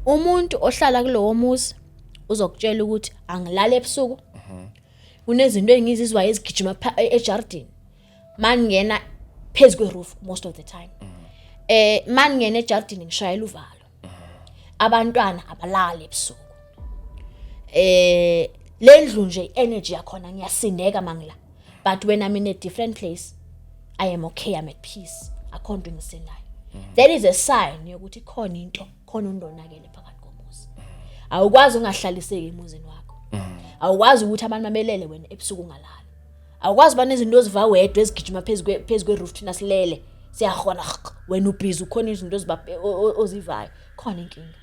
Umuntu ohlala kulowo muzi uzokutshela ukuthi angilala ebusuku. Kunezinto engizizwa ezigijima ejardini. Mangena phezulu kweroof most of the time. Mangena ejardini ngishayela uvalo. Abantwana abalali ebusuku. Lendlu nje energy yakhona ngiyasindeka mangila. But when I'm in a different place, I am okay, I'm at peace. Akho nto ngisindayo. That is a sign yokuthi khona into, khona undonakele phakathi komuzi. Awukwazi ungahlaliseki emuzini wakho. Awukwazi ukuthi abantu mamelele wena ebusuku ungalala. Awukwazi bana izinto oziva wedwa ezigijima phezulu kweroof thina silele. Siyahona wena ubhizi ukhona izinto ozivayo. Khona inkinga.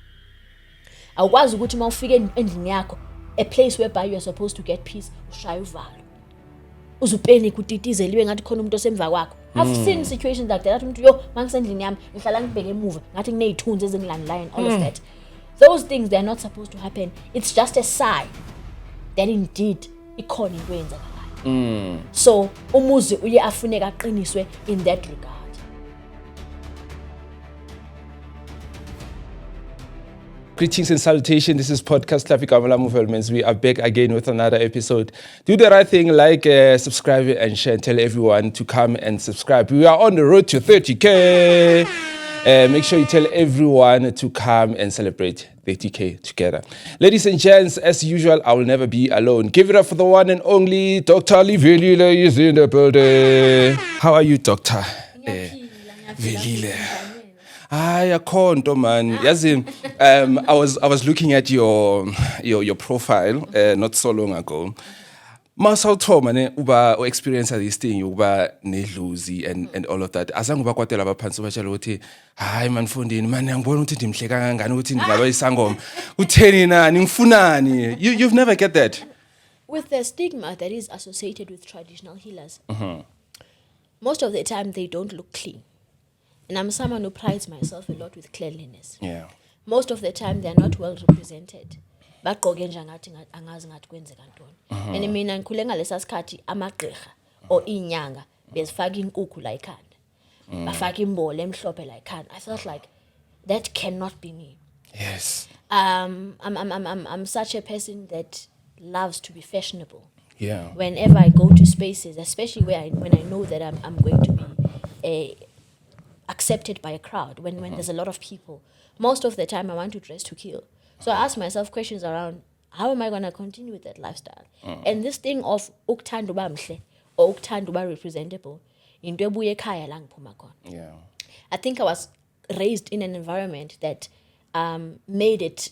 Awukwazi ukuthi mawufika endlini yakho, a place whereby you are supposed to get peace, ushaya uvalo. Uzupanic utitizeliwe ngathi khona umuntu osemva kwakho. I've seen situations like that. Umuntu yo mangisendlini yami ngihlala ngibheke emuva ngathi kunezithunzi ezingilandelayo all of that. Those things, they are not supposed to happen. It's just a sign that indeed ikhona into eyenzakalayo. So umuzi uye afuneka aqiniswe in that regard. Greetings and salutations. This is Podcast Traffic Amala Movements. We are back again with another episode. Do the right thing, like, subscribe, and share, and tell everyone to come and subscribe. We are on the road to 30K. Make sure you tell everyone to come and celebrate 30K together. Ladies and gents, as usual, I will never be alone. Give it up for the one and only Dr. Velile is in the building. How are you, Dr. Velile? Akhonto man. Yazi, I was looking at your profile not so long ago. Masawuthoma ne uba experience this thing uba nedluzi and all of that. Azange bakwatela abaphansi batshela ukuthi hayi man mfundini man ngibona ukuthi ndimhle kangangani ukuthi ngingaba isangoma. Utheni nani ngifunani? You've never get that. With the stigma that is associated with traditional healers. Most of the time they don't look clean. And I'm someone who prides myself a lot with cleanliness. Yeah. Most of the time they are not well represented. Bagqoke nje ngathi angazi ngathi kwenzeka ntoni. And mina ngikhule ngalesa sikhathi amagqirha or inyanga bezifaka inkukhu la ekhanda. Bafaka imbole emhlophe la ekhanda. I felt like that cannot be me. Yes. I'm such a person that loves to be fashionable. Yeah. Whenever I go to spaces, especially when I know that I'm going to be accepted by a crowd, when there's a lot of people, most of the time I want to dress to kill. So I ask myself questions around how am I going to continue with that lifestyle? And this thing of ukuthanda uba mhle or ukuthanda uba representable, into ebuya ekhaya la ngiphuma khona. Yeah. I think I was raised in an environment that made it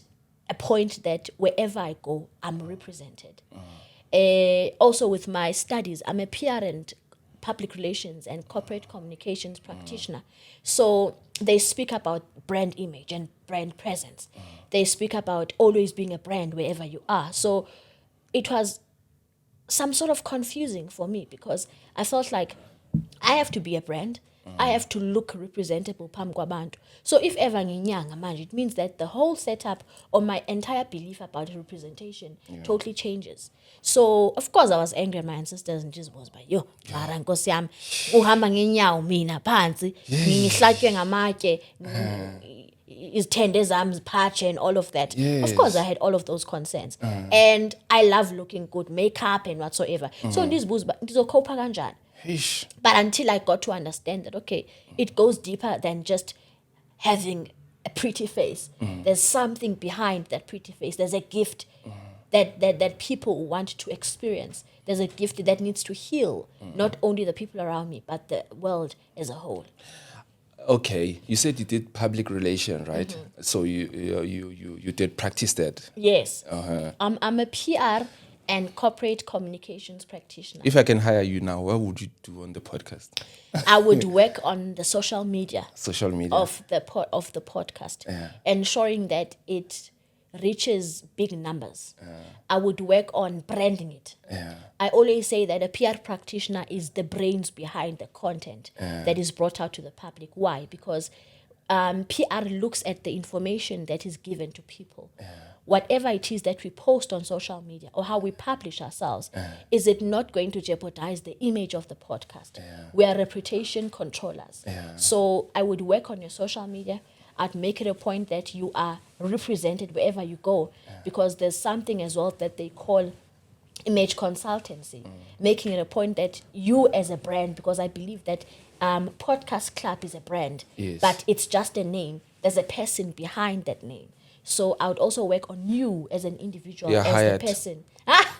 a point that wherever I go, I'm represented. Also with my studies, I'm a PR and public relations and corporate communications practitioner. So they speak about brand image and brand presence. They speak about always being a brand wherever you are. So it was some sort of confusing for me because I felt like I have to be a brand. I have to look representable phambi kwabantu. So if ever nginyanga manje, it means that the whole setup or my entire belief about representation totally changes. So of course I was angry at my ancestors and just was like, yo, mara nkosi yami, uhamba ngenyawo mina phansi, ngihlatywe ngamatshe, izithende zami ziphatshe and all of that. Yes. Of course I had all of those concerns. And I love looking good, makeup and whatsoever. So ndizibuza ndizokhopha kanjani? But until I got to understand that, okay, it goes deeper than just having a pretty face. There's something behind that pretty face. There's a gift that people want to experience. There's a gift that needs to heal, not only the people around me, but the world as a whole. Okay, you said you did public relation, right? So you did practice that. Yes. I'm a PR and corporate communications practitioner. If I can hire you now, what would you do on the podcast? I would work on the social media. Social media of the podcast, ensuring that it reaches big numbers. I would work on branding it. I always say that a PR practitioner is the brains behind the content that is brought out to the public. Why? Because PR looks at the information that is given to people. Whatever it is that we post on social media or how we publish ourselves, is it not going to jeopardize the image of the podcast? We are reputation controllers. So I would work on your social media. I'd make it a point that you are represented wherever you go, because there's something as well that they call image consultancy, making it a point that you as a brand, because I believe that Podcast Club is a brand, Yes. but it's just a name. There's a person behind that name. So I would also work on you as an individual, You're as hired. the person.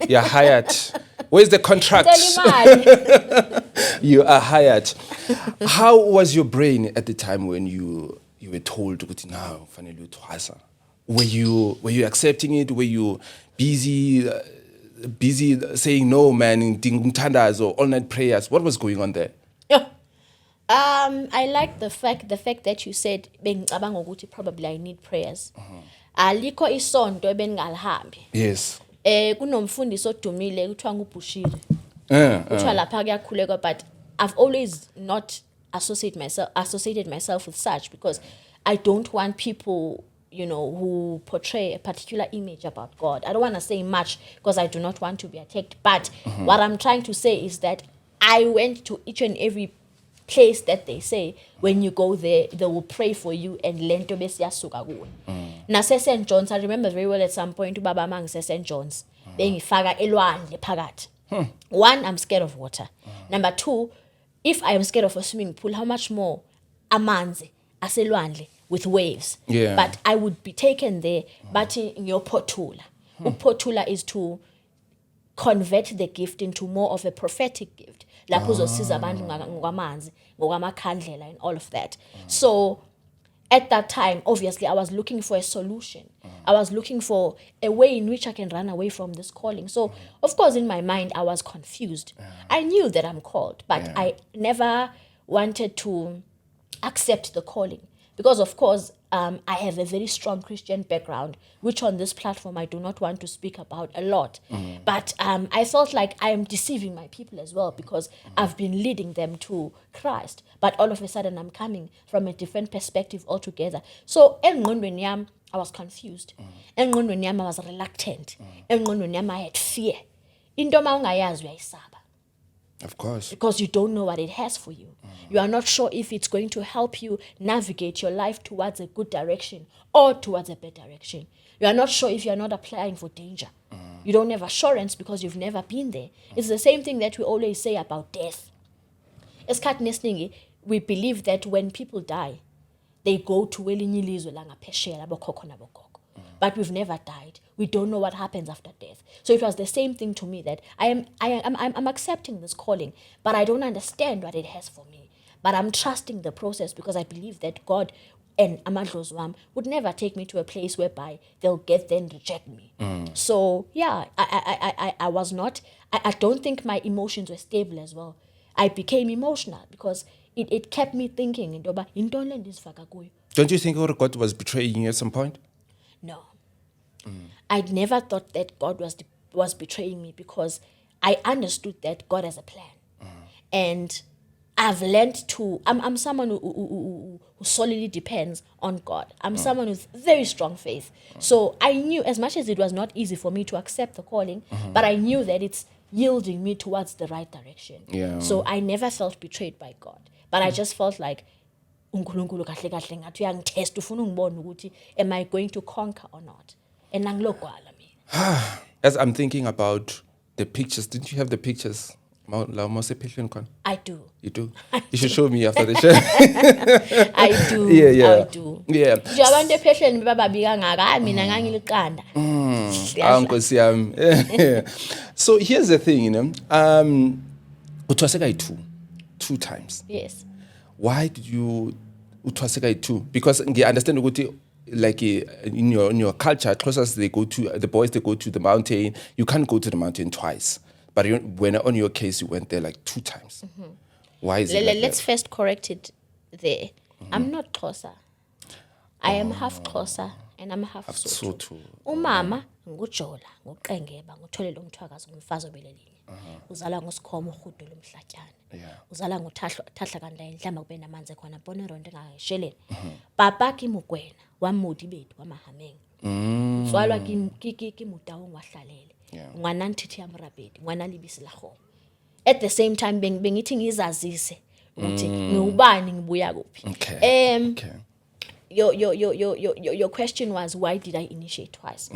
You're hired. Where's the contract? You are hired. How was your brain at the time when you were told ukuthi now fanele uthwasa? Were you accepting it? Were you busy saying no, man, ngithandaza or all night prayers? What was going on there? I like the fact that you said bengicabanga ukuthi probably I need prayers. Alikho isonto ebengalihambi. Yes. Kunomfundisi odumile kuthiwa nguBushiri. Kuthiwa lapha kuyakhuleka, but I've always not associated myself with such, because I don't want people, who portray a particular image about God. I don't want to say much because I do not want to be attacked. But what I'm trying to say is that I went to each and every place that they say when you go there, they will pray for you and lento besiyasuka kuwe. Nase St. John's, I remember very well at some point ubaba mangise St. John's bengifaka elwandle phakathi. One, I'm scared of water. Number two, if I am scared of a swimming pool, how much more amanzi aselwandle with waves? Yeah. But I would be taken there, but in your potula. Upotula is to convert the gift into more of a prophetic gift. Lapho uzosiza abantu ngokwamanzi, ngokwamakhandlela and all of that. So at that time, obviously, I was looking for a solution. I was looking for a way in which I can run away from this calling. So, of course, in my mind, I was confused. I knew that I'm called, but I never wanted to accept the calling. Because, of course, I have a very strong Christian background, which on this platform I do not want to speak about a lot. But I felt like I am deceiving my people as well, because I've been leading them to Christ. But all of a sudden, I'm coming from a different perspective altogether. So, engqondweni yami, I was confused. Engqondweni yami, I was reluctant. Engqondweni yami, I had fear. Into ma ungayazi uyayisaba. Of course. Because you don't know what it has for you. You are not sure if it's going to help you navigate your life towards a good direction or towards a bad direction. You are not sure if you are not applying for danger. You don't have assurance because you've never been there. It's the same thing that we always say about death. Esikhathini esiningi, we believe that when people die, they go to elinye ilizwe la ngaphesheya labokhokho nabokhokho. But we've never died. We don't know what happens after death. So it was the same thing to me, that I'm accepting this calling, but I don't understand what it has for me. But I'm trusting the process, because I believe that God and amadlozi wami would never take me to a place whereby they'll get there and reject me. So yeah, I was not. I don't think my emotions were stable as well. I became emotional because it kept me thinking. Don't you think God was betraying you at some point? No. I'd never thought that God was betraying me, because I understood that God has a plan. And I've learned to, I'm someone who solely depends on God. I'm someone with very strong faith. So I knew, as much as it was not easy for me to accept the calling, but I knew that it's yielding me towards the right direction. Yeah. So I never felt betrayed by God. But I just felt like, uNkulunkulu kahle kahle ngathi uyangitest ufuna ungibone ukuthi am I going to conquer or not? And nangilogwala mina. As I'm thinking about the pictures, didn't you have the pictures? I do. You do? You should show me after the show. I do. Yeah. I do. Yeah. Nje abantu ephesheni bababika ngaka mina ngangiliqanda. Nkosi yami. So here's the thing, uthwaseka two times. Yes. Why did you uthwaseka two? Because I understand ukuthi, like in your culture, closest the boys they go to the mountain, you can't go to the mountain twice. But when on your case you went there like two times. Why is it? Let's first correct it there. I'm not Xhosa. I am half Xhosa and I'm half Sotho. Umama nguJola, nguQengeba, ngutholele umthwakazi ngumfazi obelelinye. Uzala ngosikhomo uhudula umhlatyana. Uzala ngothahla kandla enhlamba kube namanzi ekhona bona ronto engasheleni. Papa ki Mokwena, wamudi bethu wamahameng. Swalwa ki mutawo ngwahlalele. Ngwana ntithi yamrabedi, ngwana libisi la kgomo. At the same time bengithi ngizazise ukuthi ngubani ngibuya kuphi. Okay. your question was, why did I initiate twice?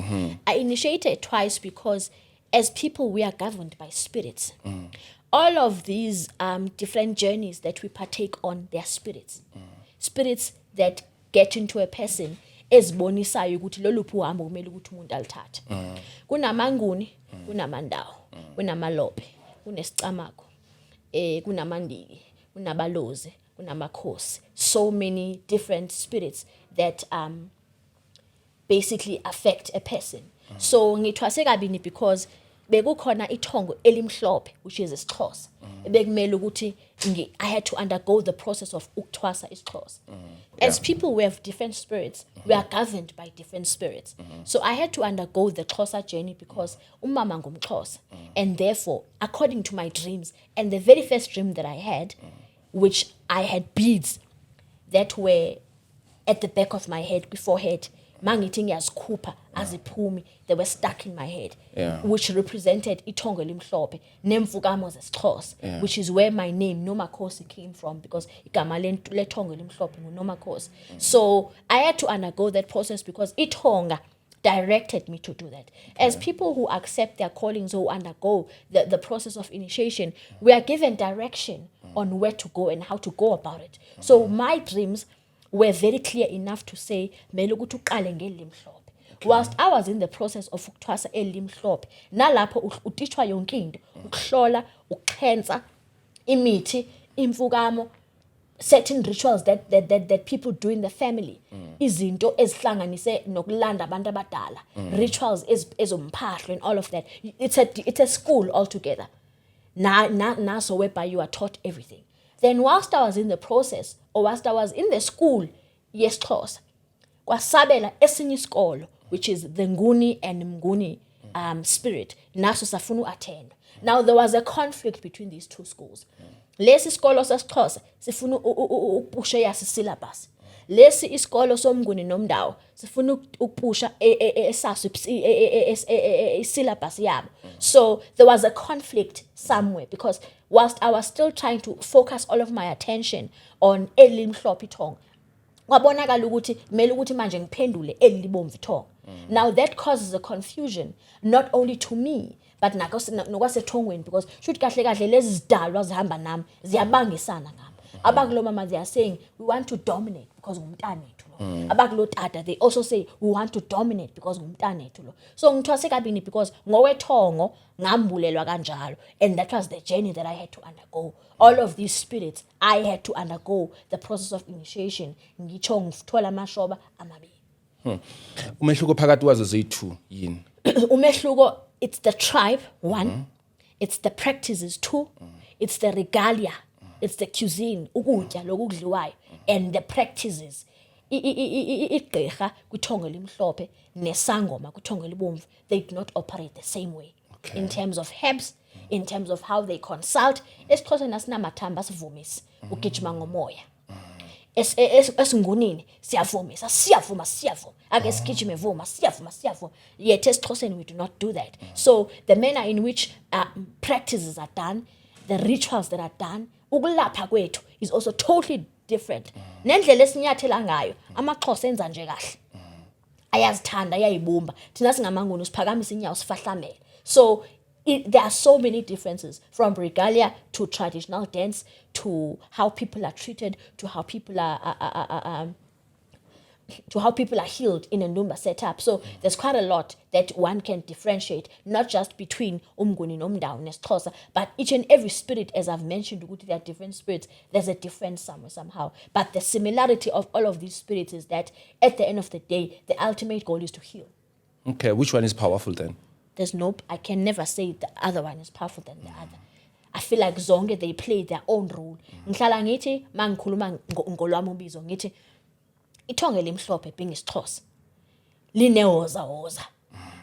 I initiated twice because as people, we are governed by spirits. All of these different journeys that we partake on, they are spirits. Spirits that get into a person ezibonisayo ukuthi loluphi uhambo kumele ukuthi umuntu alithathe. Kunamanguni, kunamandawo, kunamalophe, kunesicamako, kunamandiki, kunabalozi, kunamakhosi. So many different spirits that basically affect a person. So ngithwase kabini because bekukhona ithongo elimhlophe, which is isiXhosa. Bekumele ukuthi I had to undergo the process of ukuthwasa isiXhosa. As people, we have different spirits. We are governed by different spirits. So I had to undergo the Xhosa journey because umama ngumXhosa. And therefore, according to my dreams, and the very first dream that I had, which I had beads that were at the back of my head, forehead, mangithi ngiyazikhupha aziphumi, they were stuck in my head, which represented ithongo elimhlophe nemvukamo zesiXhosa, which is where my name Nomakhosi came from, because igama lethongo elimhlophe nguNomakhosi. So I had to undergo that process because ithonga directed me to do that. As people who accept their callings, who undergo the process of initiation, we are given direction on where to go and how to go about it. So my dreams were very clear enough to say, mele ukuthi uqale ngelimhlophe. Whilst I was in the process of ukuthwasa elimhlophe, nalapho utishwa yonke into, ukuhlola, ukukhensa, imithi, imfukamo, certain rituals that people do in the family. Izinto ezihlanganise nokulanda abantu abadala, rituals ezomphahlo and all of that. It's a school altogether. So whereby you are taught everything. Then whilst I was in the process, or whilst I was in the school, yesiXhosa, kwasabela esinye isikolo, which is the Nguni and Mnguni spirit, naso safuna attend. Now there was a conflict between these two schools. Lesi isikolo sesiXhosa sifuna ukupusha yasi syllabus. Lesi isikolo somnguni nomdawo sifuna ukupusha esasu syllabus yabo. So there was a conflict somewhere, because whilst I was still trying to focus all of my attention on elimhlophe ithonga, kwabonakala ukuthi kumele ukuthi manje ngiphendule elibomvu ithonga. Now that causes a confusion, not only to me, but nokwasethongweni, because shoot kahle kahle lezi zidalwa zihamba nami ziyabangisana ngami. Abakulo mama, they are saying we want to dominate because ngumntanethu lo. Abakulo tata, they also say we want to dominate because ngumntanethu lo. So ngithwase kabini because ngowethongo ngambulelwa kanjalo, and that was the journey that I had to undergo. All of these spirits, I had to undergo the process of initiation. Ngitsho ngithola amashoba amabili. Umehluko phakathi kwazo zoyi-2 yini? Umehluko, it's the tribe, one. It's the practices, two. It's the regalia. It's the cuisine, ukudla lokudliwayo, and the practices. Igqirha kwithongo elimhlophe nesangoma kwithongo elibomvu, they do not operate the same way. In terms of herbs, in terms of how they consult. EsiXhoseni asinamathamba asivumisi ugijima ngomoya. Esingunini siyavumisa, siyavuma. Ake sigijime vuma, siyavuma. Yet EsiXhoseni we do not do that. So the manner in which practices are done, the rituals that are done, ukulapha kwethu is also totally different. Nendlela esinyathela ngayo, amaXhosa enza nje kahle. Ayazithanda, ayayibumba. Thina singamanguni siphakamisa inyawo sifahlamele. So there are so many differences, from regalia to traditional dance, to how people are treated, to how people are healed in a Ndumba setup. So there's quite a lot that one can differentiate, not just between Umnguni nomdawo nesXhosa, but each and every spirit, as I've mentioned, there are different spirits. There's a difference somewhere, somehow. But the similarity of all of these spirits is that at the end of the day, the ultimate goal is to heal. Okay, which one is powerful then? I can never say the other one is powerful than the other. I feel like zonke, they play their own role. Ngihlala ngithi mangikhuluma ngolwami ubizo ngithi ithongo elimhlophe being isiXhosa linewoza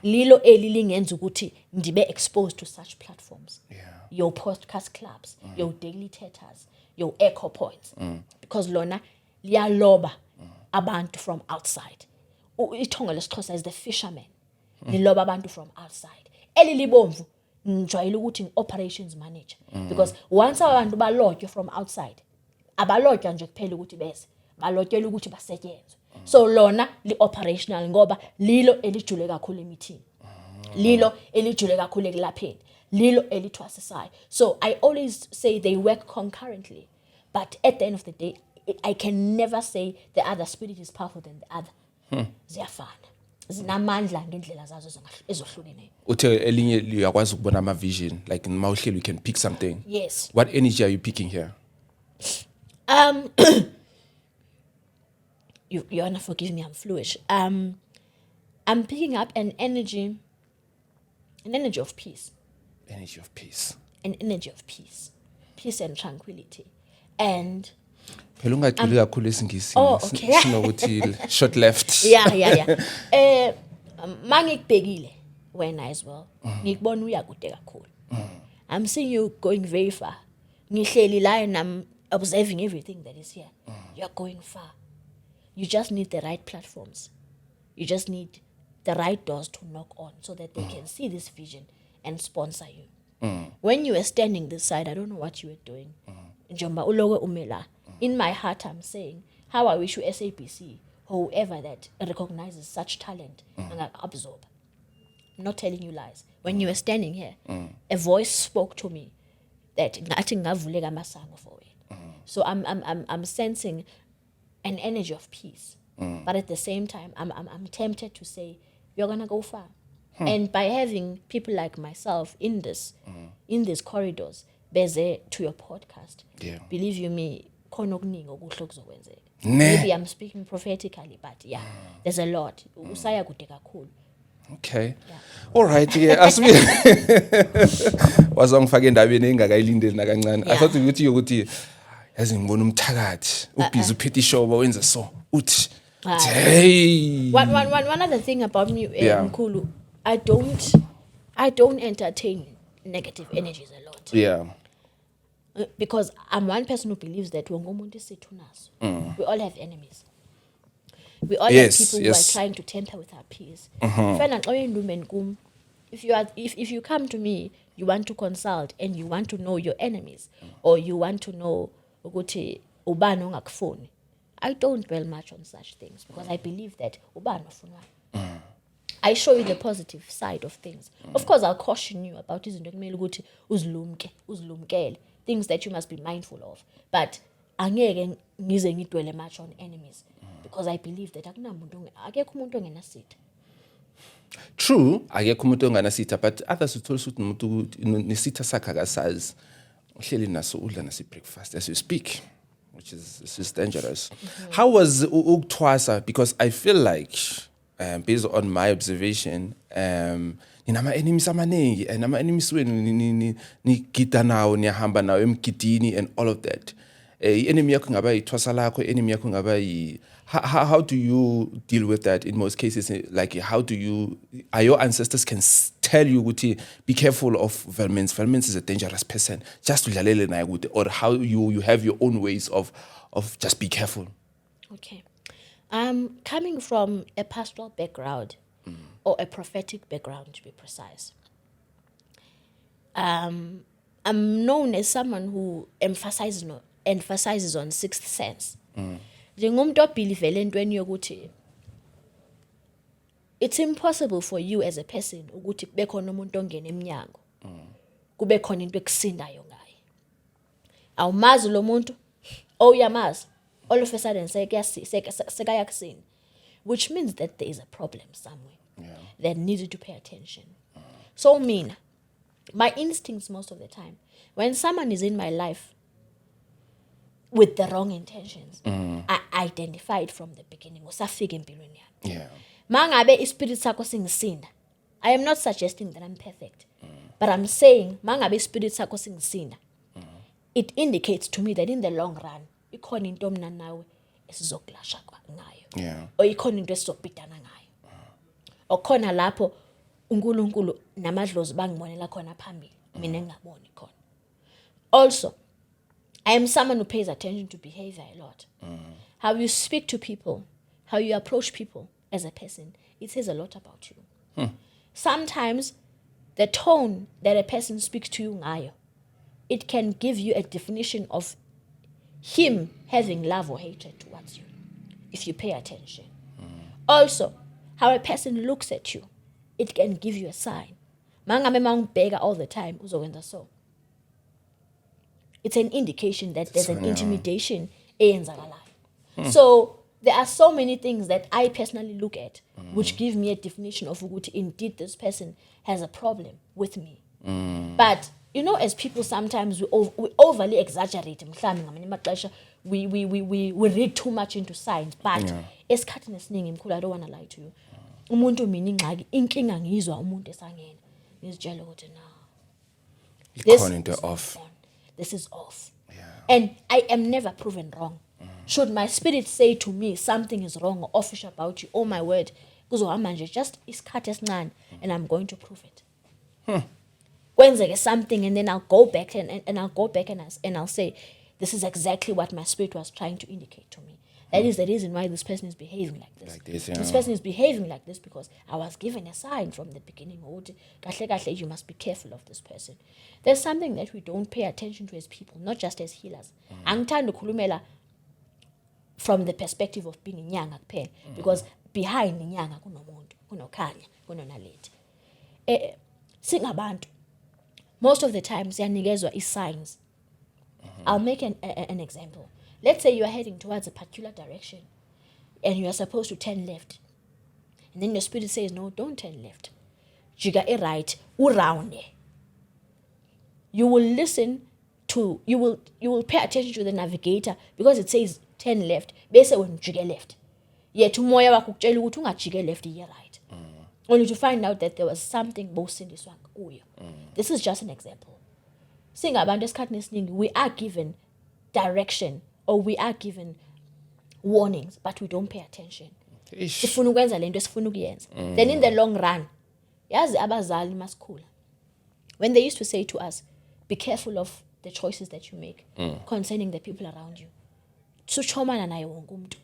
lilo elilingenza ukuthi ndibe exposed to such platforms. Your podcast clubs, your daily teters, your echo points, because lona liyaloba abantu from outside. Ithongo lesiXhosa is the fisherman. Liloba abantu from outside. Elilibomvu ngijwayele ukuthi operations manager, because once abantu balotywe from outside, abalotywa nje kuphela ukuthi bese, balotyelwa ukuthi basetyenzwe. So lona li-operational ngoba lilo elijule kakhulu emithini. Lilo elijule kakhulu ekulapheni. Lilo elithwasisayo. So I always say they work concurrently. But at the end of the day, I can never say the other spirit is powerful than the other. Ziyafana. Zinamandla ngendlela zazo ezohlukeneyo. Uthe elinye liyakwazi ukubona ama vision, like in Mauhleli you can pick something. Yes. What energy are you picking here? You wanna forgive me, I'm fluish. I'm picking up an energy of peace. Energy of peace. An energy of peace. Peace and tranquility. And Phela ungaculi kakhulu esingisi. Oh, okay. Sinokuthi short left. Yeah. Mangikubhekile wena as well. Ngikubona uyakude kakhulu. I'm seeing you going very far. Ngihleli la and I'm observing everything that is here. You're going far. You just need the right platforms. You just need the right doors to knock on so that they can see this vision and sponsor you. When you were standing this side, I don't know what you were doing. Njomba ulogo umela. In my heart, I'm saying, how I wish you SABC, or whoever that recognizes such talent, and absorb. I'm not telling you lies. When you were standing here, a voice spoke to me that nothing ngavulega masango for it. So I'm sensing an energy of peace, but at the same time, I'm tempted to say you're gonna go far. And by having people like myself in these corridors, beze to your podcast, believe you me, khona okuningi okuhle okuzokwenzeka. Maybe I'm speaking prophetically, but yeah, there's a lot. Usaya kude kakhulu. Okay. All right. Yeah. As we wazongifaka endabeni engakayilindeli nakancane. I thought ukuthi yazi ngibona umthakathi ubhizi uphethe ishoba wenza so uthi hey. One other thing about me, Mkhulu, I don't entertain negative energies a lot. Yeah. Because I'm one person who believes that we all have enemies. We all have people who are trying to tamper with our peace. If you come to me, you want to consult and you want to know your enemies, or you want to know ukuthi ubani ongakufuni, I don't dwell much on such things because I believe that ubani ofunwayo. I show you the positive side of things. Of course, I'll caution you about izinto ekumele ukuthi uzilumkele, things that you must be mindful of. But angeke ngize ngidwele much on enemies because I believe that akekho umuntu ongenasitha. True, akekho umuntu ongenasitha, but others uthola ukuthi umuntu nesitha sakhe akasazi. Uhleli naso udla nasi breakfast as you speak, which is dangerous. How was ukuthwasa? Because I feel like based on my observation, ninama enemies amaningi and ama enemies wenu nigida nawo niyahamba nawo emgidini and all of that. Enemy yakho ngaba ithwasa lakho, enemy yakho ngaba how do you deal with that in most cases? Like are your ancestors can tell you ukuthi be careful of Velmens. Velmens is a dangerous person. Just udlalele naye kude, or how you have your own ways of just be careful. Okay. Coming from a pastoral background or a prophetic background, to be precise, I'm known as someone who emphasizes on sixth sense. Njengomuntu obelievele entweni yokuthi it's impossible for you as a person ukuthi kube khona umuntu ongena eminyango kube khona into ekusindayo ngaye. Awumazi lo muntu uyamazi, all of a sudden sekayakusina, which means that there is a problem somewhere that needed to pay attention. So my instincts most of the time, when someone is in my life with the wrong intentions, I identify it from the beginning. Mangabe ispirit sakho singisinda. I am not suggesting that I'm perfect, but I'm saying mangabe ispirit sakho singisinda. It indicates to me that in the long run, ikhona into mina nawe esizokulasha ngayo. Or ikhona into esizobhidana ngayo. Okhona lapho uNkulunkulu namadlozi bangibonela khona phambili, mina ngingaboni khona. Also, I am someone who pays attention to behavior a lot. How you speak to people, how you approach people as a person, it says a lot about you. Sometimes the tone that a person speaks to you ngayo, it can give you a definition of him having love or hatred towards you if you pay attention. Also, how a person looks at you, it can give you a sign. Mangabe mawungibheka all the time, uzokwenza so. It's an indication that there's an intimidation eyenzakalayo. So there are so many things that I personally look at which give me a definition of ukuthi indeed this person has a problem with me. But you know, as people sometimes we overly exaggerate. Mhlambe ngamanye amaxesha we read too much into signs. But esikhathini esiningi mkhulu, I don't want to lie to you. Umuntu mina ingxaki inkinga ngizwa umuntu esangena. Ngizitshela ukuthi no. This is off. And I am never proven wrong. Should my spirit say to me something is wrong or offish about you, oh my word, kuzohamba nje just isikhathi esincane and I'm going to prove it. Kwenzeke something and then I'll go back and I'll go back and I'll say this is exactly what my spirit was trying to indicate to me. That is the reason why this person is behaving like this. This person is behaving like this because I was given a sign from the beginning. You must be careful of this person. There's something that we don't pay attention to as people, not just as healers. Angithanda ukukhulumela from the perspective of being inyanga kuphela, because behind inyanga kunomuntu, kunokhanya, kunonaledi. Singabantu, most of the time siyanikezwa signs. I'll make an example. Let's say you are heading towards a particular direction and you are supposed to turn left. And then your spirit says, no, don't turn left. Jiga right, uround. You will listen to, you will pay attention to the navigator because it says turn left. Bese when jiga left. Yet umoya wakukutshela ukuthi ungajike left ye right. Only to find out that there was something bosindiswa kuyo. This is just an example. Singabantu esikhathini esiningi, we are given direction or we are given warnings, but we don't pay attention. Sifuna ukwenza lento esifuna ukuyenza. Then in the long run, yazi abazali masikhula, when they used to say to us, be careful of the choices that you make concerning the people around you. Suchomana naye wonke umuntu.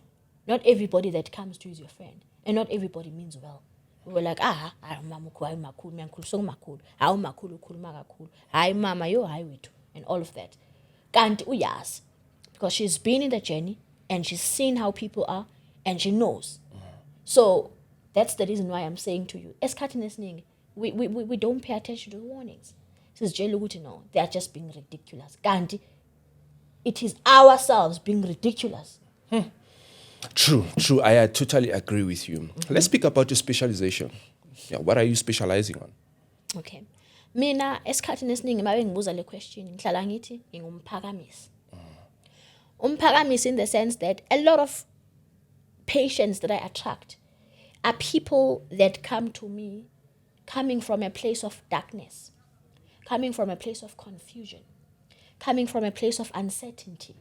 Not everybody that comes to you is your friend, and not everybody means well. We were like, mama hayi makhulu, miyangikhulisa ngomakhulu, hayi umakhulu ukhuluma kakhulu, hayi mama yo hayi wethu, and all of that. Kanti uyazi, because she's been in the journey and she's seen how people are and she knows. So that's the reason why I'm saying to you, esikhathini esiningi, we don't pay attention to the warnings. Sizitshela ukuthi no, they are just being ridiculous. Kanti it is ourselves being ridiculous. True. I totally agree with you. Let's speak about your specialization. Yeah, what are you specializing on? Okay. Mina esikhathini esiningi mabe ngibuza le question, ngihlala ngithi ngingumphakamizi. Umphakamisi in the sense that a lot of patients that I attract are people that come to me coming from a place of darkness, coming from a place of confusion, coming from a place of uncertainty.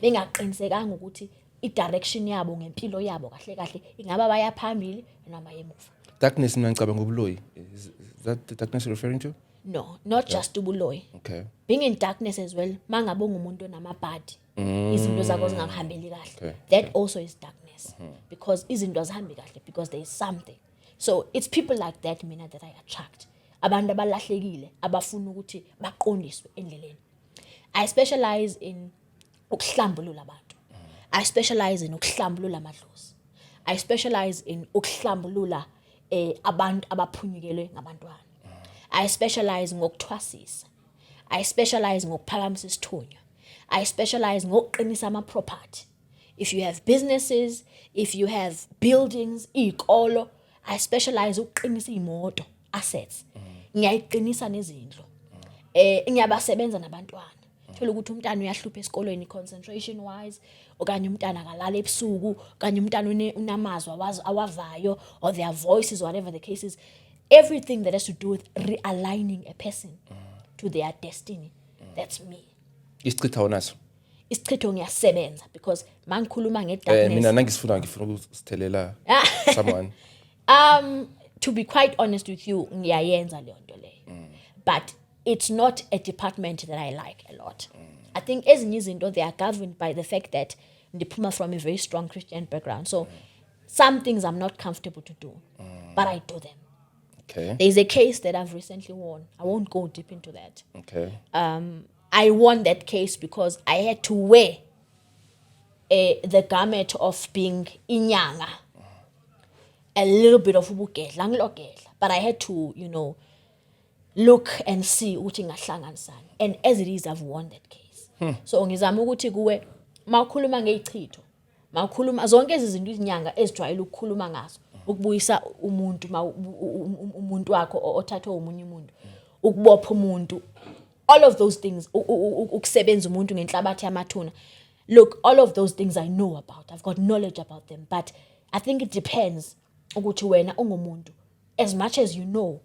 Bengaqinisekanga ukuthi i-direction yabo ngempilo yabo kahle kahle ingaba baya phambili noma emuva. Darkness ngicabanga ubuloyi. Is that the darkness you're referring to? No, not just ubuloyi. Okay. Being in darkness as well, mangabe ungumuntu namabhadi, izinto zakho zingahambeli kahle. That also is darkness. Because izinto azihambi kahle because there is something. So it's people like that mina that I attract. Abantu abalahlekile, abafuna ukuthi baqondiswe endleleni. I specialize in ukuhlambulula abantu. I specialize in ukuhlambulula amadlozi. I specialize in ukuhlambulula abantu abaphunyukelwe ngabantwana. I specialize ngokuthwasisa. I specialize ngokuphakamisa isithunywa. I specialize ngokuqinisa ama-property. If you have businesses, if you have buildings, iy'kolo, I specialize ukuqinisa iy'moto, assets. Ngiyayiqinisa nezindlu. Ngiyabasebenza nabantwana. Thola ukuthi umntana uyahlupha esikolweni concentration wise, okanye umntana akalala ebusuku, okanye umntana unamazwi awavayo, or their voices, whatever the case is. Everything that has to do with realigning a person to their destiny. That's me. Isichitha unaso. Isichitho ngiyasebenza because mangikhuluma ngedarkness. Mina ngifuna ukusthelela someone. To be quite honest with you, ngiyayenza leyo nto leyo. But it's not a department that I like a lot. I think ezinye izinto they are governed by the fact that ndiphuma from a very strong Christian background. So some things I'm not comfortable to do, but I do them. Okay. There's a case that I've recently won. I won't go deep into that. Okay. I won that case because I had to wear the garment of being inyanga a little bit of ubugedla ngilogedla, but I had to, you know, look and see ukuthi ngahlanganisana, and as it is, I've won that case. So ngizama ukuthi kuwe mawukhuluma ngeichitho, mawukhuluma zonke izinto izinyanga ezijwayele ukukhuluma ngazo, ukubuyisa umuntu umuntu wakho othathwe umunye umuntu, ukubopha umuntu, all of those things, ukusebenza umuntu ngenhlabathi yamathuna. Look, all of those things I know about. I've got knowledge about them, but I think it depends ukuthi wena ungumuntu, as much as you know,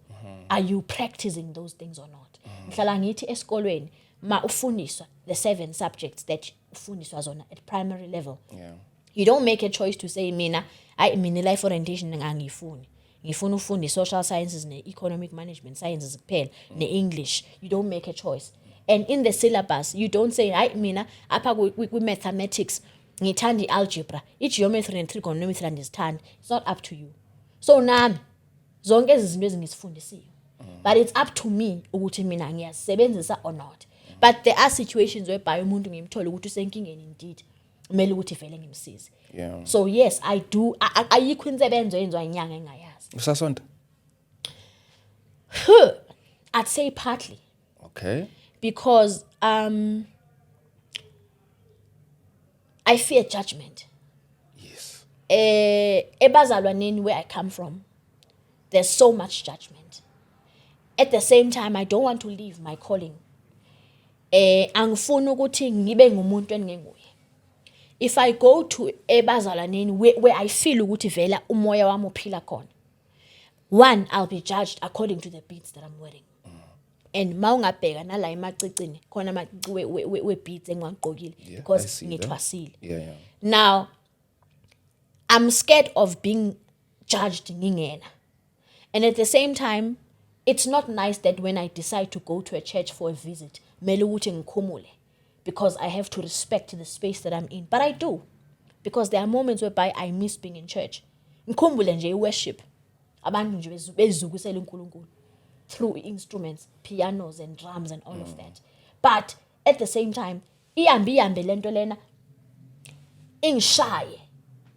are you practicing those things or not? Ngihlala ngithi esikolweni ma ufundiswa the 7 subjects that ufundiswa zona at primary level. You don't make a choice to say mina life orientation ngangifuni. Ngifuna ufunda social sciences ne-economic management sciences kuphela ne-English. You don't make a choice. And in the syllabus, you don't say, mina, apha mathematics, ngithanda algebra, geometry and trigonometry andizithanda. It's not up to you. So nami, zonke izinto ezingizifundisiwe. But it's up to me ukuthi mina ngiyasebenzisa or not. But there are situations whereby umuntu ngimthola ukuthi usenkingeni indeed. Kumele ukuthi vele ngimsize. So yes, I do. Ayikho insebenzo yenziwa inyanga engayazi. Usasonto? I'd say partly. Okay. Because I fear judgment. Yes. Ebazalwaneni, where I come from, there's so much judgment. At the same time, I don't want to leave my calling. Angifuni ukuthi ngibe ngumuntu enginguye. If I go to ebazalwaneni where I feel ukuthi vela umoya wami uphila khona, one, I'll be judged according to the beads that I'm wearing. And mawungabheka nala emacicini khona amacici we beads engiwagqokile because ngithwasile. Now I'm scared of being judged ngingena. And at the same time, it's not nice that when I decide to go to a church for a visit, mele ukuthi ngikhumule, because I have to respect the space that I'm in. But I do, because there are moments whereby I miss being in church. Ngikhumbule nje worship, abantu nje bezukusela uNkulunkulu through instruments, pianos and drums and all of that. But at the same time, ihambe lento lena ingishaye.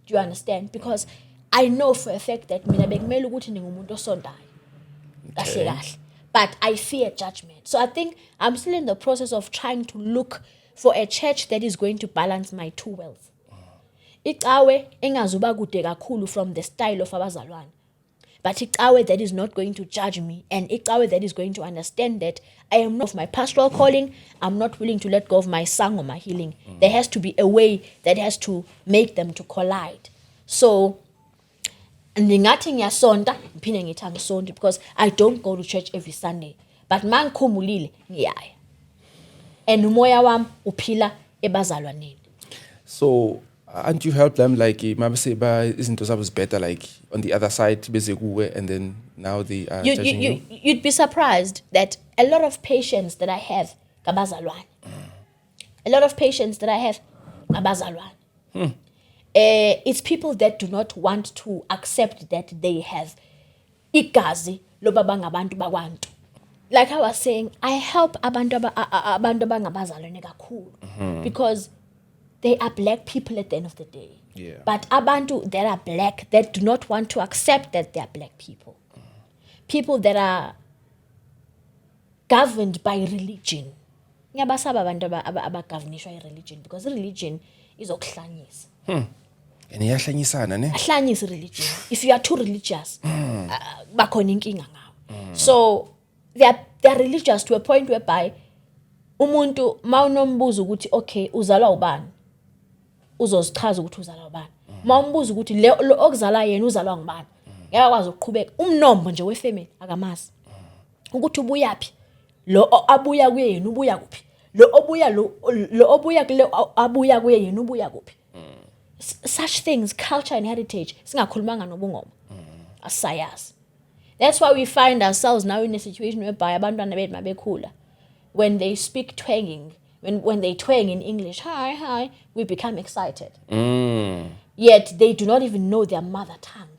Do you understand? Because I know for a fact that mina bekumele ukuthi ningumuntu osondayo. Kahle kahle. But I fear judgment. So I think I'm still in the process of trying to look for a church that is going to balance my two worlds. Icawe engazuba kude kakhulu from the style of abazalwane. But icawe that is not going to judge me, and icawe that is going to understand that I am not of my pastoral calling. I'm not willing to let go of my song or my healing. There has to be a way that has to make them to collide. So ndingathi ngiyasonta ngiphinde ngithi angisonti, because I don't go to church every Sunday, but mangikhumulile ngiyaya, and umoya wami uphila ebazalwaneni. So aren't you help them like mama say ba izinto zabo better like on the other side beze kuwe, and then now they are judging you? You'd be surprised that a lot of patients that I have kabazalwane. A lot of patients that I have kabazalwane. It's people that do not want to accept that they have igazi loba bangabantu bakwantu. Like I was saying, I help abantu abangabazalwane kakhulu, because they are black people at the end of the day. Yeah. But abantu that are black, that do not want to accept that they are black people. People that are governed by religion. Ngiyabasaba abantu abagovernishwa religion, because religion is okuhlanyisa. And iyahlanyisana ne? Ahlanyisa religion. If you are too religious, bakhona inkinga ngawo. So they are religious to a point whereby umuntu mawunombuzo ukuthi okay uzalwa ubani, uzozichaza ukuthi uzalwa ubani. Mawumbuza ukuthi le okuzala yena uzalwa ngubani, ngiyakwazi ukuqhubeka. Umnombo nje wefamily akamazi ukuthi ubuyaphi, lo abuya kuye yena ubuya kuphi, lo obuya kule abuya kuye yena ubuya kuphi. Such things, culture and heritage, singakhulumanga nobungoma, asayazi. That's why we find ourselves now in a situation whereby abantwana bethu mabekhula, when they speak twanging, when they twang in English, hi, we become excited. Yet they do not even know their mother tongue.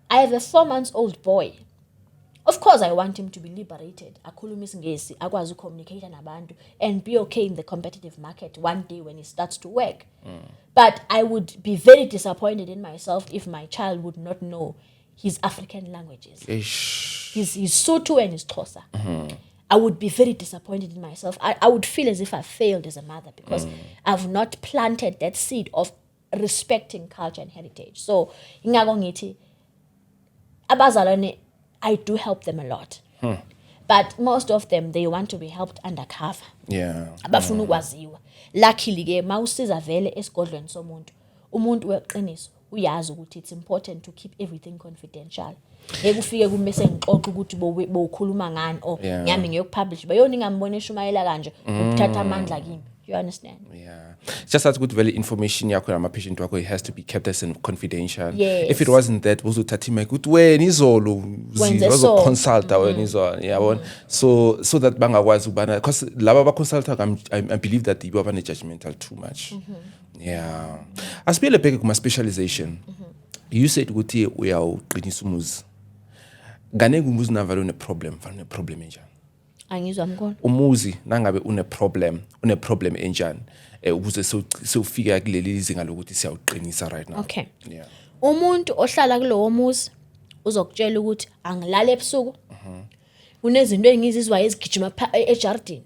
I have a 4-month-old boy. Of course, I want him to be liberated. Akhulume isiNgesi, akwazi communicate nabantu, and be okay in the competitive market one day when he starts to work. But I would be very disappointed in myself if my child would not know his African languages. His Sotho and his Xhosa. I would be very disappointed in myself. I would feel as if I failed as a mother because I've not planted that seed of respecting culture and heritage. So, ingako ngithi abazalwane, I do help them a lot. But most of them, they want to be helped undercover. Yeah. Abafuna ukwaziwa. Luckily ke mawusiza vele esigodlweni somuntu, umuntu weqiniso uyazi ukuthi it's important to keep everything confidential. Ekufike kumese ngixoxa ukuthi bokhuluma ngani or ngiyami ngiyokupublish bayona ingambone eshumayela kanje ukuthatha amandla kimi. You understand? Yeah. Just as good value information yakho nama patient wakho, it has to be kept as confidential. Yes. If it wasn't that, uzothatha imike ukuthi wena izolo uzo consult wena izolo yabona. So that bangakwazi ubana because laba ba consult I believe that they are judgmental too much. Yeah. Asibele bheke kuma specialization. You said ukuthi uyawuqinisa umuzi. Ngane umuzi navalo une problem enjani? Angizwa mkhona. Umuzi nangabe une problem enjani ukuze sewufika kuleli izinga lokuthi siyawuqinisa right now. Okay. Yeah. Umuntu ohlala kulowo muzi uzokutshela ukuthi angilala ebusuku. Kunezinto engizizwa ezigijima ejardini.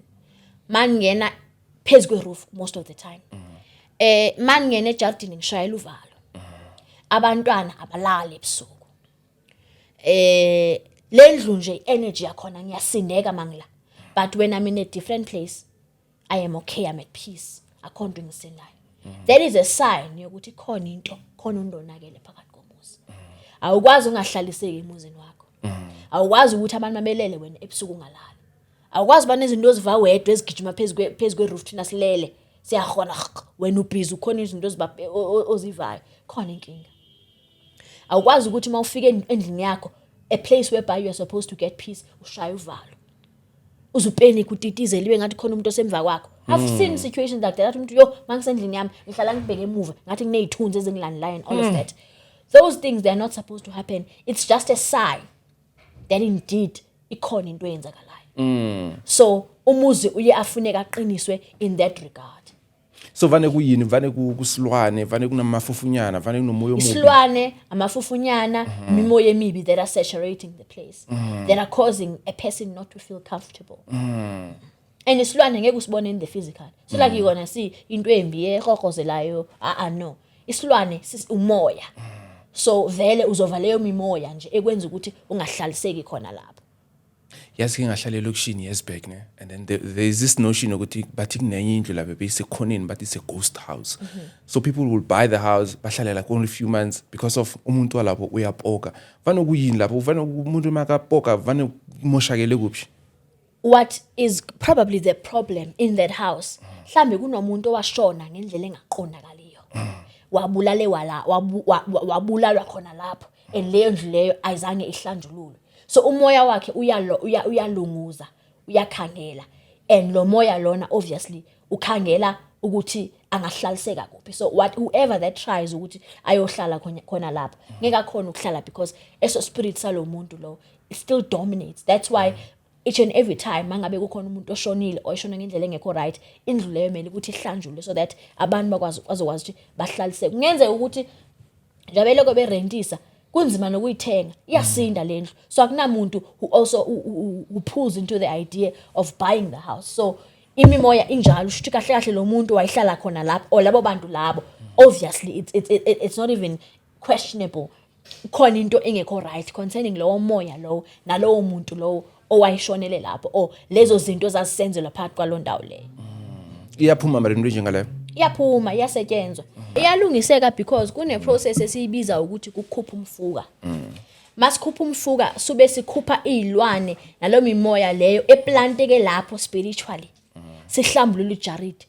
Mangena phezulu kweroof most of the time. Mangena ejardini ngishayela uvalo. Abantwana abalala ebusuku. Lendlu nje energy yakhona ngiyasindeka mangila. But when I'm in a different place, I am okay, I'm at peace. Akho nto ngisindayo. That is a sign yokuthi khona into, khona undonakele phakathi komuzi. Awukwazi ungahlaliseki emuzini wakho. Awukwazi ukuthi abantu mamelele wena ebusuku ungalala. Awukwazi bana izinto oziva wedwa ezigijima phezulu kweroof thina silele. Siyahona wena ubhizi ukhona izinto ozivayo. Khona inkinga. Awukwazi ukuthi mawufika endlini yakho, a place whereby you are supposed to get peace, ushaya uvalo. Uzupanic utitize liwe ngathi khona umuntu osemva kwakho. I've seen situations like that. Umuntu yo mangisendlini yami ngihlala ngibheke emuva ngathi kunezithunzi ezingilandelayo and all of that. Those things, they are not supposed to happen. It's just a sign that indeed ikhona into eyenzakalayo. So umuzi uye afuneka aqiniswe in that regard. So vane kuyini, vane kusilwane, vane kunamafufunyana, vane kunomoya omubi. Isilwane, amafufunyana, imimoya emibi that are saturating the place. That are causing a person not to feel comfortable. And isilwane ngeke usibone in the physical. So like you're gonna see into embi ekhokozelayo, no. Isilwane umoya. So vele uzova leyo mimoya nje ekwenza ukuthi ungahlaliseki khona lapho. Yes, ngihlale lokushini yesback ne, and then there is this notion ukuthi bathi kunenye indlu lapha beyisekhoneni but it's a ghost house. So people will buy the house bahlale like only few months because of umuntu walapho uyapoka. Vane kuyini lapho, vane umuntu makapoka, vane moshakele kuphi. What is probably the problem in that house? Mhlambe kunomuntu owashona ngendlela engaqondakaliyo. Wabulalwa khona lapho and leyo ndlu leyo ayizange ihlanjululwe. So umoya wakhe uyalunguza, uyakhangela, and lo moya lona obviously ukhangela ukuthi angahlaliseka kuphi. So whoever that tries ukuthi ayohlala khona lapho ngeke akhona ukuhlala because eso spirit salomuntu lo it still dominates. That's why each and every time mangabe kukhona umuntu oshonile oyishona ngendlela engekho right, indlu leyo mele ukuthi ihlanjulwe so that abantu bazokwazi ukuthi bahlaliseke. Kungenzeka ukuthi njengoba lokho berentisa kunzima nokuyithenga, iyasinda lendlu. So akunamuntu who also who pulls into the idea of buying the house. So imimoya injalo usho kahle kahle lo muntu wayihlala khona lapho or labo bantu labo, obviously it's not even questionable. Khona into engekho right concerning lowo moya lo nalowo muntu lo owayishonele lapho or lezo zinto zazisenzelwa phakathi kwalo ndawo leyo. Iyaphuma manje into njengaleyo. Iyaphuma, iyasetshenzwa. Iyalungiseka because kune process esiyibiza ukuthi kukhupha umfuka. Masikhupha umfuka sube sikhupha izilwane nalo mimoya leyo eplanteke lapho spiritually. Sihlambulula ijaridi.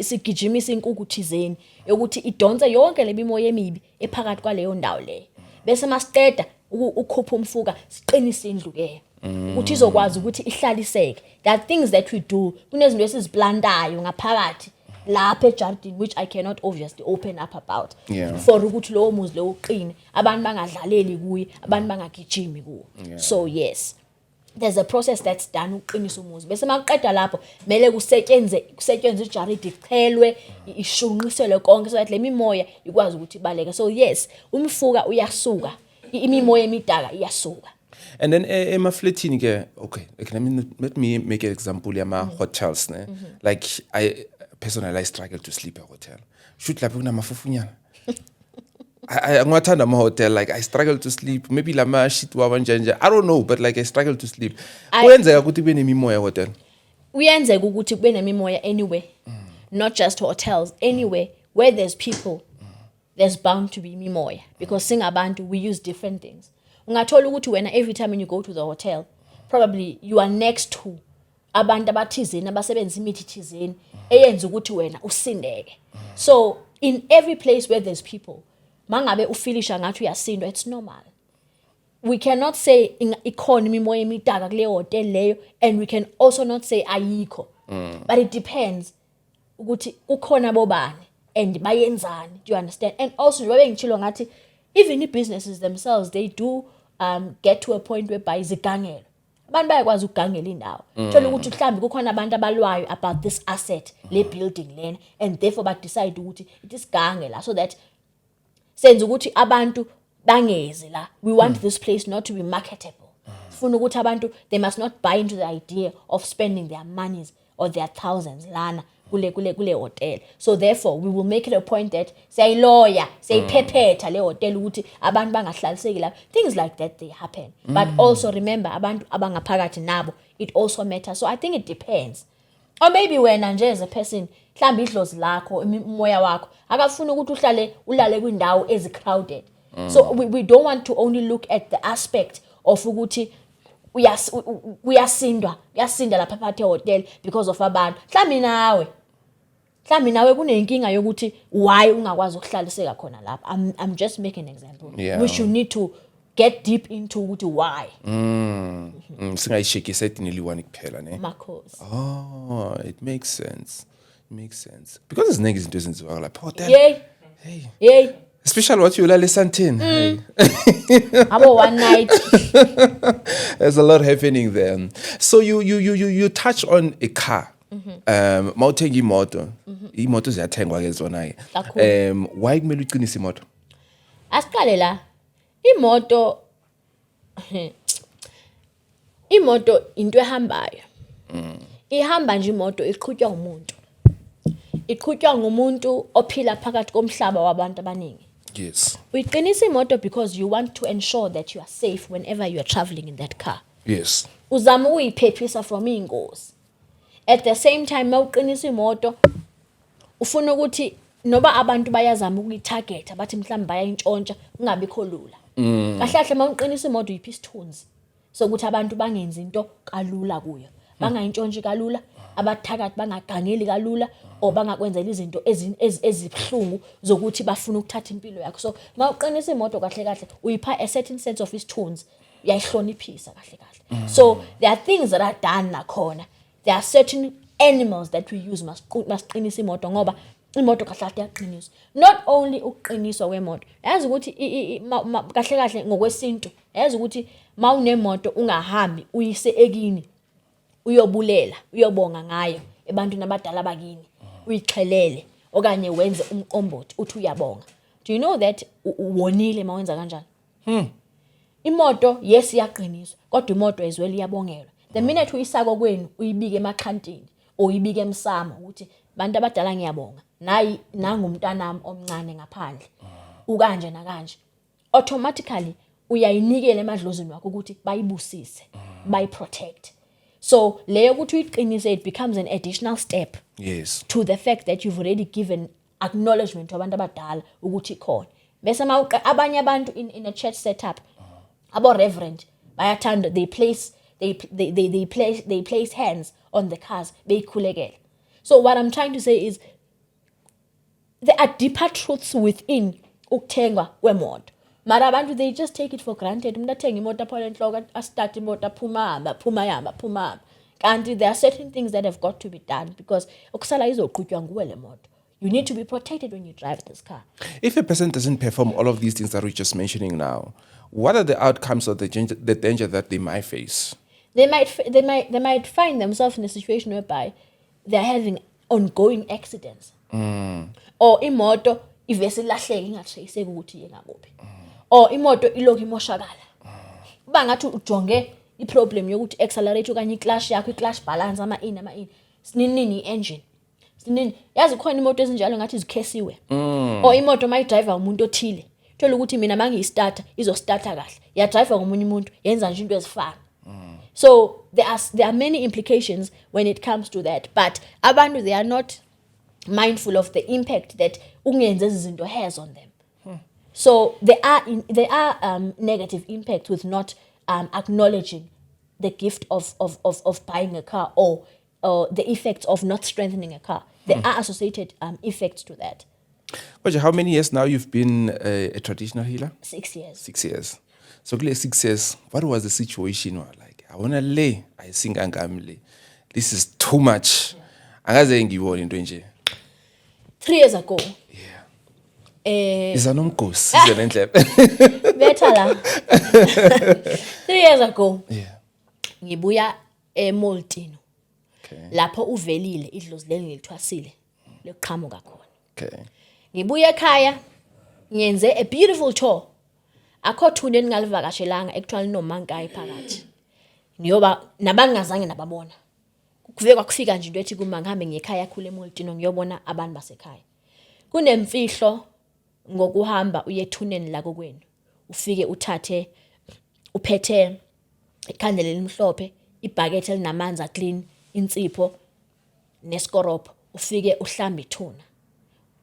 Sigijimisa inkukhu thizeni ukuthi idonse yonke le mimoya emibi ephakathi kwaleyo ndawo leyo. Bese masiqeda ukukhupha umfuka siqinisa indlu ke. Ukuthi izokwazi ukuthi ihlaliseke. There are things that we do. Kunezinto esiziplantayo ngaphakathi lapha ejardini which I cannot obviously open up about. For ukuthi lowo muzi lo uqine, abantu bangadlaleli kuye, abantu bangagijimi kuwo. So yes. there's a process that's done uqinisa umuzi bese maqeda lapho mele kusetshenzwe ijaridi ichelwe ishunqiselwe konke so that le mimoya ikwazi ukuthi ibaleke. So yes, umfuka uyasuka, imimoya emidaka iyasuka. And then emafletini ke, okay, let me make an example yama hotels ne. Like I personally struggle to sleep at a hotel. Shoot lapho kunamafufunyana. I ngiwathanda ama hotel, like I struggle to sleep. Maybe lama shit wabanjanje. I don't know, but like I struggle to sleep. Kuyenzeka ukuthi kube nemimoya hotel. Uyenzeka ukuthi kube nemimoya anyway. Not just hotels, anywhere where there's people. There's bound to be mimoya because singabantu we use different things. Ungathola ukuthi wena every time when you go to the hotel, probably you are next to abantu abathizeni abasebenzisa imithi thizeni eyenza ukuthi wena usindeke. So in every place where there's people, mangabe ufilisha ngathi uyasindwa, it's normal. We cannot say economy imimoya emidaka kule hotel leyo, and we can also not say ayikho. But it depends ukuthi ukhona bobani and bayenzani. Do you understand? And also njengoba ngitshilo ngathi even businesses themselves, they do get to a point whereby zigangelo. Abantu bayakwazi ukugangela indawo. Thola ukuthi mhlambi kukhona abantu abalwayo about this asset, le building lena, and therefore ba decide ukuthi it is gangela so that senze ukuthi abantu bangeze la. We want this place not to be marketable. Sifuna ukuthi abantu, they must not buy into the idea of spending their monies or their thousands lana kule hotel. So therefore we will make it a point that siyayiloya, siyayiphephetha le hotel ukuthi abantu bangahlaliseki la. Things like that, they happen. But also remember abantu abangaphakathi nabo, it also matters. So I think it depends. Or maybe wena nje as a person mhlambi idlozi lakho umoya wakho akafuna ukuthi ulale kwindawo crowded. So we don't want to only look at the aspect of ukuthi uyasinda lapha phakathi hotel because of abantu. Mhlambi nawe kunenkinga yokuthi why ungakwazi ukuhlaliseka khona lapha. I'm just making an example. Yeah. Which you need to get deep into ukuthi why. Singayishekisa idiniliwane kuphela ne. Makhosi. Oh, it makes sense. It makes sense. Because there's izinto ezenziwa lapha hotel. Yay. Especially what you ulale Santini. Abo one night. There's a lot happening there. So you touch on a car. Mawuthenga imoto. Imoto ziyathengwa ke zona ke. Why kumele uqinise imoto? Asiqale la. Imoto into ehambayo. Ihamba nje imoto iqhutywa umuntu. Iqhutywa ngumuntu ophila phakathi komhlaba wabantu abaningi. Yes. Uyiqinisa imoto because you want to ensure that you are safe whenever you are traveling in that car. Yes. Uzama ukuyiphephisa from ingozi. At the same time mawuqinisa imoto ufuna ukuthi noba abantu bayazama ukuyitarget abathi mhlawumbe bayayintshontsha kungabikho lula. Kahle mawuqinisa imoto uyiphi isithunzi sokuthi abantu bangenzi into kalula kuyo. Bangayintshontsha kalula, abathakathi bangagangeli kalula or bangakwenzela izinto ezibhlungu zokuthi bafuna ukuthatha impilo yakho. So mawuqinisa imoto kahle uyipha a certain sense of isithunzi, uyayihloniphisa kahle. So there are things that are done nakhona. There are certain animals that we use masiqinisa imoto ngoba imoto kahle iyaqiniswa. Not only ukuqiniswa kwemoto. Yazi ukuthi kahle ngokwesintu. Yazi ukuthi mawunemoto ungahambi uyise ekini uyobulela, uyobonga ngayo ebantwini abadala bakini. Uyixhelele okanye wenze umqombothi uthi uyabonga. Do you know that uwonile mawenza kanjalo? Imoto yes iyaqiniswa kodwa imoto ezweli iyabongelwa. The minute uyisako kwenu uyibike emaxhantini uyibike emsamo ukuthi bantu abadala ngiyabonga nayi nangumntanami omncane ngaphandle ukanje nakanje, automatically uyayinikela emadlozini wakho ukuthi bayibusise, bayiprotect. So leyo ukuthi uyiqinise, it becomes an additional step. Yes. To the fact that you've already given acknowledgement to abantu abadala ukuthi khona. Bese abanye abantu in a church setup, abo reverend bayathanda, they place hands on the cars beyikhulekela. So what I'm trying to say is there are deeper truths within ukuthengwa kwemoto. Mara abantu, they just take it for granted. Umuntu athenga imoto aphola enhloko astart imoto phuma. Kanti there are certain things that have got to be done because okusala izoqhutywa nguwe le moto. You need to be protected when you drive this car. If a person doesn't perform all of these things that we're just mentioning now, what are the outcomes of the danger that they might face? they might find themselves in a situation whereby they're having ongoing accidents. Or imoto ivese lahleke ingatraceki ukuthi iye ngakuphi. Or imoto ilokhu imoshakala. Kuba ngathi ujonge iproblem yokuthi accelerate okanye iclash yakho, iclash balance ama-in. Sinini i-engine. Sinini. Yazi khona imoto ezinjalo ngathi zikhesiwe. Or imoto mayidrayiva umuntu othile. Thola ukuthi mina mangiyistarta izostarta kahle. Yadrive ngomunye umuntu yenza nje into ezifana. So there are many implications when it comes to that, but abantu they are not mindful of the impact that ungenze izinto has on them. So there are negative impacts with not acknowledging the gift of buying a car or the effects of not strengthening a car. There are associated effects to that. Oja, how many years now you've been a traditional healer? 6 years. 6 years. So, 6 years, what was the situation? Like, I want to lay, I think this is too much. Angaze ngibone into nje. 3 years ago. Yeah. Izanomkhosi sizenendlebe. Betha la. 3 years ago. Yeah. Ngibuya eMoltino. Okay. Lapho uvelile idlozi leli ngilithwasile lokuqhamuka khona. Okay. Ngibuya ekhaya ngiyenze a beautiful tour. Akho thunde engalivakashelanga actually nomankayi phakathi. Niyoba nabangazange nababona. Kuveke kwakufika nje into ethi kuma ngihambe ngekhaya khule eMoltino ngiyobona abantu basekhaya. Kunemfihlo ngokuhamba uye ethuneni la kokwenu. Ufike uphethe ikhandlela elimhlophe, ibhakethi elinamanzi clean, insipho neskoropho. Ufike uhlamba ithuna.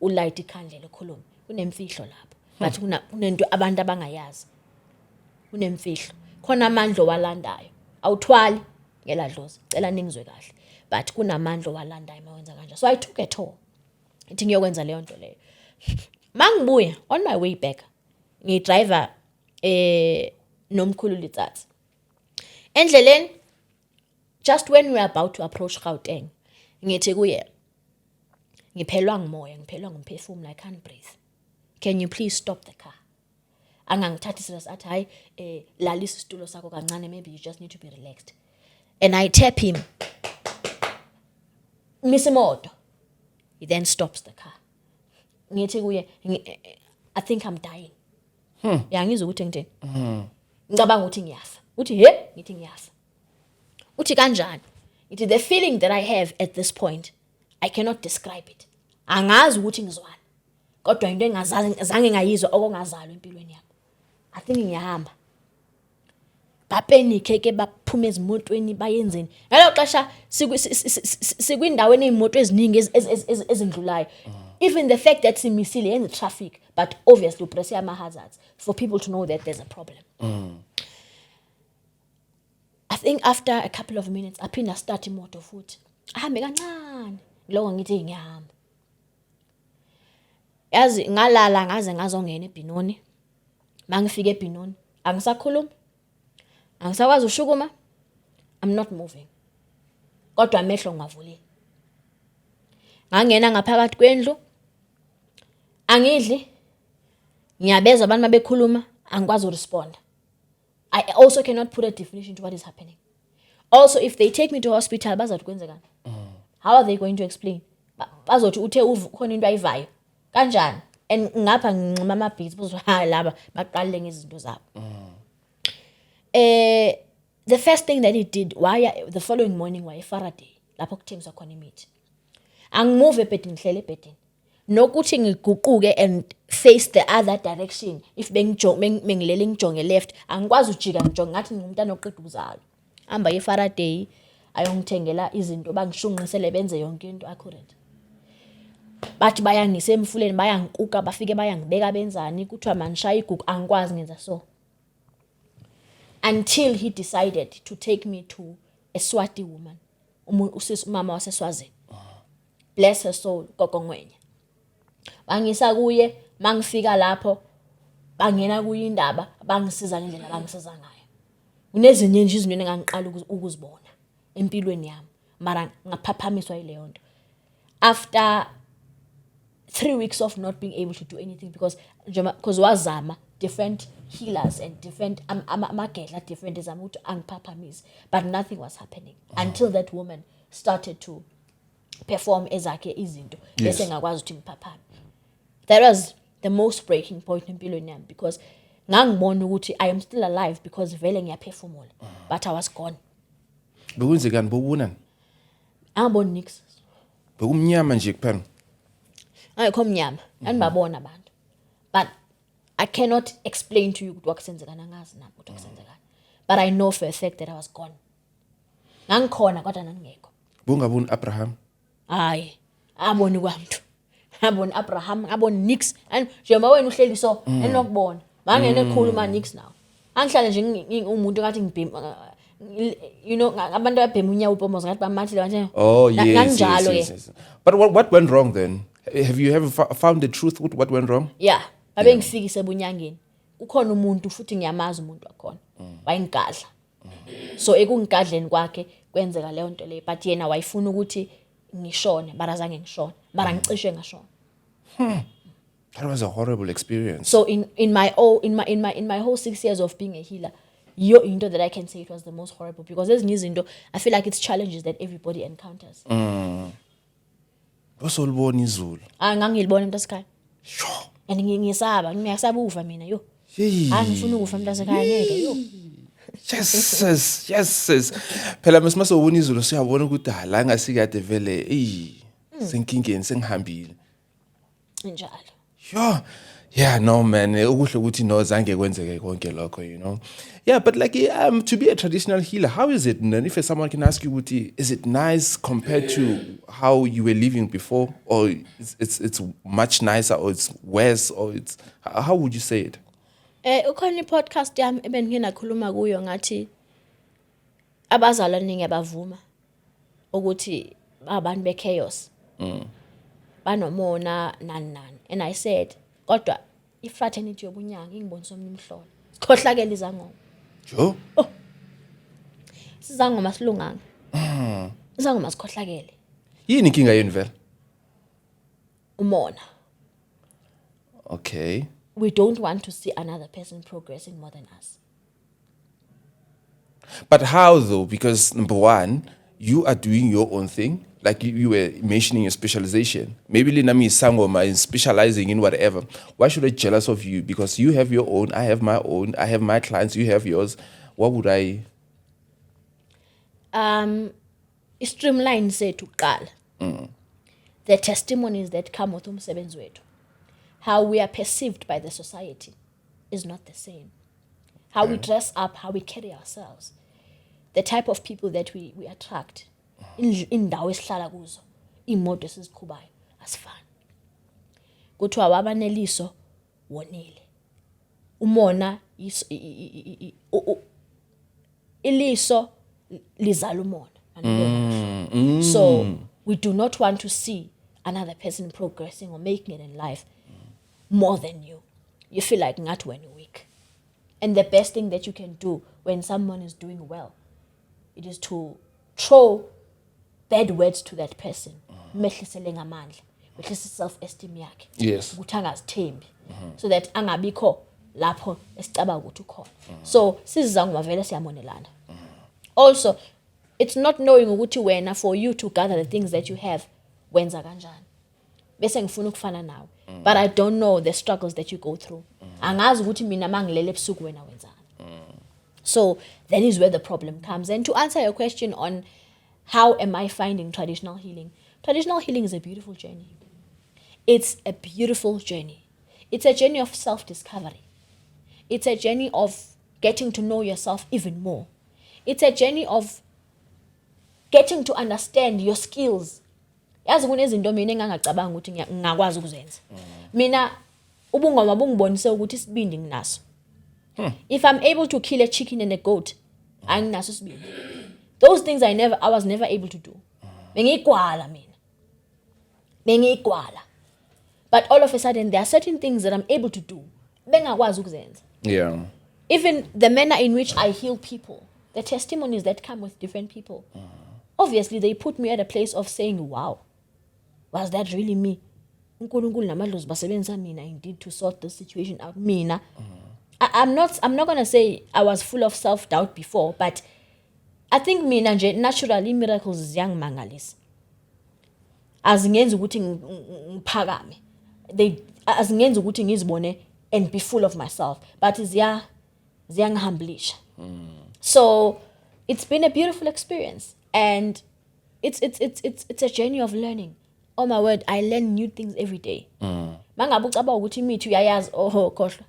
Ulight ikhandlela ekhuluma. Kunemfihlo lapho. But kunento abantu abangayazi. Kunemfihlo. Khona amandla walandayo. Awuthwali ngeladlozi. Cela ningizwe kahle. But kunamandla walandayo mawenza kanje. So I took a tour. Ithi ngiyokwenza leyo nto leyo. Mangibuya on my way back. Ngidriver nomkhulu Litsatsi. Endleleni just when we are about to approach Gauteng, ngithi kuye ngiphelwa ngumoya, ngiphelwa ngumphefumulo, I can't breathe. Can you please stop the car? Angangithathi serious athi hayi lalisa isitulo sakho kancane, maybe you just need to be relaxed. And I tap him. Misimoto. He then stops the car. Ngithi kuye I think I'm dying. Ya ngizwe ukuthi ngithini? Ngicabanga ukuthi ngiyafa. Uthi he, ngithi ngiyafa. Uthi kanjani? It the feeling that I have at this point, I cannot describe it. Angazi ukuthi ngizwani. Kodwa into engazange ngayizwa okungazalwa empilweni yami. I think ngiyahamba. Bapenike ke baphuma ezimotweni bayenzeni. Ngalo xesha sikwindaweni ezimoto eziningi ezindlulayo. Even the fact that simisile yenza traffic, but obviously upress ama hazards for people to know that there's a problem. I think after a couple of minutes aphinda start imoto futhi. Ahambe kancane. Lokho ngithi ngiyahamba. Yazi ngalala ngaze ngazongena eBinoni. Mangifika eBinoni, angisakhuluma. Angisakwazi ushukuma. I'm not moving. Kodwa amehlo ngavulile. Ngangena ngaphakathi kwendlu. Angidli. Ngiyabeza abantu mabekhuluma, angikwazi urespond. I also cannot put a definition to what is happening. Also, if they take me to hospital, bazathi kwenzekani? How are they going to explain? Bazothi uthe khona into ayivayo. Kanjani? And ngapha ngincima amabhizi buzo laba baqalile ngezinto zabo. The first thing that he did, the following morning why Faraday lapho kuthengiswa khona imithi. Angimove ebhedini ngihlele ebhedini. Nokuthi ngiguquke and face the other direction. If bengilele ngijonge left, angikwazi ujika ngijonge ngathi ngumntana oqeda ukuzalwa. Hamba eFaraday ayongithengela izinto bangishunqisele benze yonke into accurate. Bathi bayangisa emfuleni bayangikuka bafike bayangibeka benzani kuthiwa manishaya igugu angikwazi ngenza so. Until he decided to take me to a Swati woman. Mama waseSwazini. Bless her soul, Kokongwenya. Bangisa kuye, mangifika lapho, bangena kuye indaba, bangisiza ngendlela bangisiza ngayo. Kunezinye nje izinto engangiqala ukuzibona empilweni yami, mara ngaphaphamiswa yileyo nto. After 3 weeks of not being able to do anything because wazama different healers and different amagedla different ezama ukuthi angiphaphamise, but nothing was happening until that woman started to perform ezakhe izinto bese ngakwazi ukuthi ngiphaphame. That was the most breaking point empilweni yami, because ngangibona ukuthi I am still alive because vele ngiyaphefumula, but I was gone. Bekwenzekani bobunani? Angiboni nix. Bekumnyama nje kuphela. Ayikho mnyama, anibabona abantu. But I cannot explain to you ukuthi wakusenzekana ngazi nami ukuthi wakusenzekana. But I know for a fact that I was gone. Ngangikhona kodwa nangingekho. Bungaboni Abraham? Hayi, aboni kwamuntu. Aboni Abraham, aboni nix. And njengoba wena uhleli so enokubona. Mangene ekhuluma nix now. Angihlale nje umuntu ngathi ngibhema, you know, abantu abhema unyawo upomoza ngathi bamathile kanje. Oh yes. Kanjalo Yes. But what went wrong then? Have you ever found the truth with what went wrong? Yeah, babe ngifikise ebunyangeni. Kukhona umuntu futhi ngiyamazi umuntu wakhona. Wayengigadla. So ekungigadleni kwakhe kwenzeka leyo nto leyo, but yena wayifuna ukuthi ngishone, but azange ngishone. Mara ngicishe ngashona. That was a horrible experience. So in my whole 6 years of being a healer, into that I can say it was the most horrible, because there's izinto I feel like it's challenges that everybody encounters. Wasolibona izulu. Ngangilibona mntasekhaya. Sure. And ngiyasaba ufa mina yo. Ngifuna ukufa mntasekhaya ngeke yo. Yes. Phela masisobona izulu siyabona ukuthi la ngasikade vele senkingeni sengihambile. Njalo. Sure. Yeah, no man, ukuhle ukuthi no zange kwenzeke konke lokho, you know. Yeah, but like to be a traditional healer, how is it? And if someone can ask you, Uti, is it nice compared to how you were living before, or it's much nicer, or it's worse, or it's how would you say it? Ukhona podcast yami ebenginakhuluma kuyo ngathi abazalwane ngiyabavuma ukuthi abantu bechaos. Banomona nani. And I said, kodwa ifraternity yobunyanga ingibonisa omnye umhlola. Sikhohlakela izangoma. Jo? Sizangoma silunganga. Izangoma sikhohlakele. Yini inkinga yenu vele? Umona. Okay. We don't want to see another person progressing more than us. But how though? Because number one, you are doing your own thing. Like you were mentioning your specialization. Maybe Linami is Sangoma is specializing in whatever. Why should I be jealous of you? Because you have your own, I have my own, I have my clients, you have yours. What would I? Streamline say to Kal. The testimonies that come with umsebenzi wethu. How we are perceived by the society is not the same. How we dress up, how we carry ourselves. The type of people that we attract. Indawo esihlala kuzo, imoto esiziqhubayo asifani. Kuthiwa wabaneliso wonile. Umona iliso lizala umona. So we do not want to see another person progressing or making it in life more than you. You feel like ngathi when you're weak. And the best thing that you can do when someone is doing well, it is to throw bad words to that person. Mehlisele ngamandla, mehlise self-esteem yakhe. Yes. Ukuthi angazithembi. So that angabikho lapho esicaba ukuthi ukhona. So sizizangoma vele siyamonelana. Also, it's not knowing ukuthi wena for you to gather the things that you have wenza kanjani. Bese ngifuna ukufana nawe. But I don't know the struggles that you go through. Angazi ukuthi mina mangilele ebusuku wena wenzani. So that is where the problem comes. And to answer your question on how am I finding traditional healing? Traditional healing is a beautiful journey. It's a beautiful journey. It's a journey of self-discovery. It's a journey of getting to know yourself even more. It's a journey of getting to understand your skills. Yazi kunezinto mina engangacabanga ukuthi ngakwazi ukuzenza. Mina ubungoma bungibonise ukuthi isibindi nginaso. If I'm able to kill a chicken and a goat, anginaso isibindi. Those things I was never able to do. Bengigwala mina. But all of a sudden there are certain things that I'm able to do. Bengakwazi ukuzenza. Yeah. Even the manner in which I heal people, the testimonies that come with different people. Obviously they put me at a place of saying, wow, was that really me? uNkulunkulu namadlozi basebenzisa mina indeed to sort the situation out. Mina I'm not gonna say I was full of self-doubt before, but I think mina nje naturally miracles ziyangimangalisa. Azingenzi ukuthi ngiphakame. Azingenzi ukuthi ngizibone and be full of myself, but ziyangihumblisha. So it's been a beautiful experience, and it's a journey of learning. Oh my word, I learn new things every day. Mangabe ucaba ukuthi imithi uyayazi khohlwa.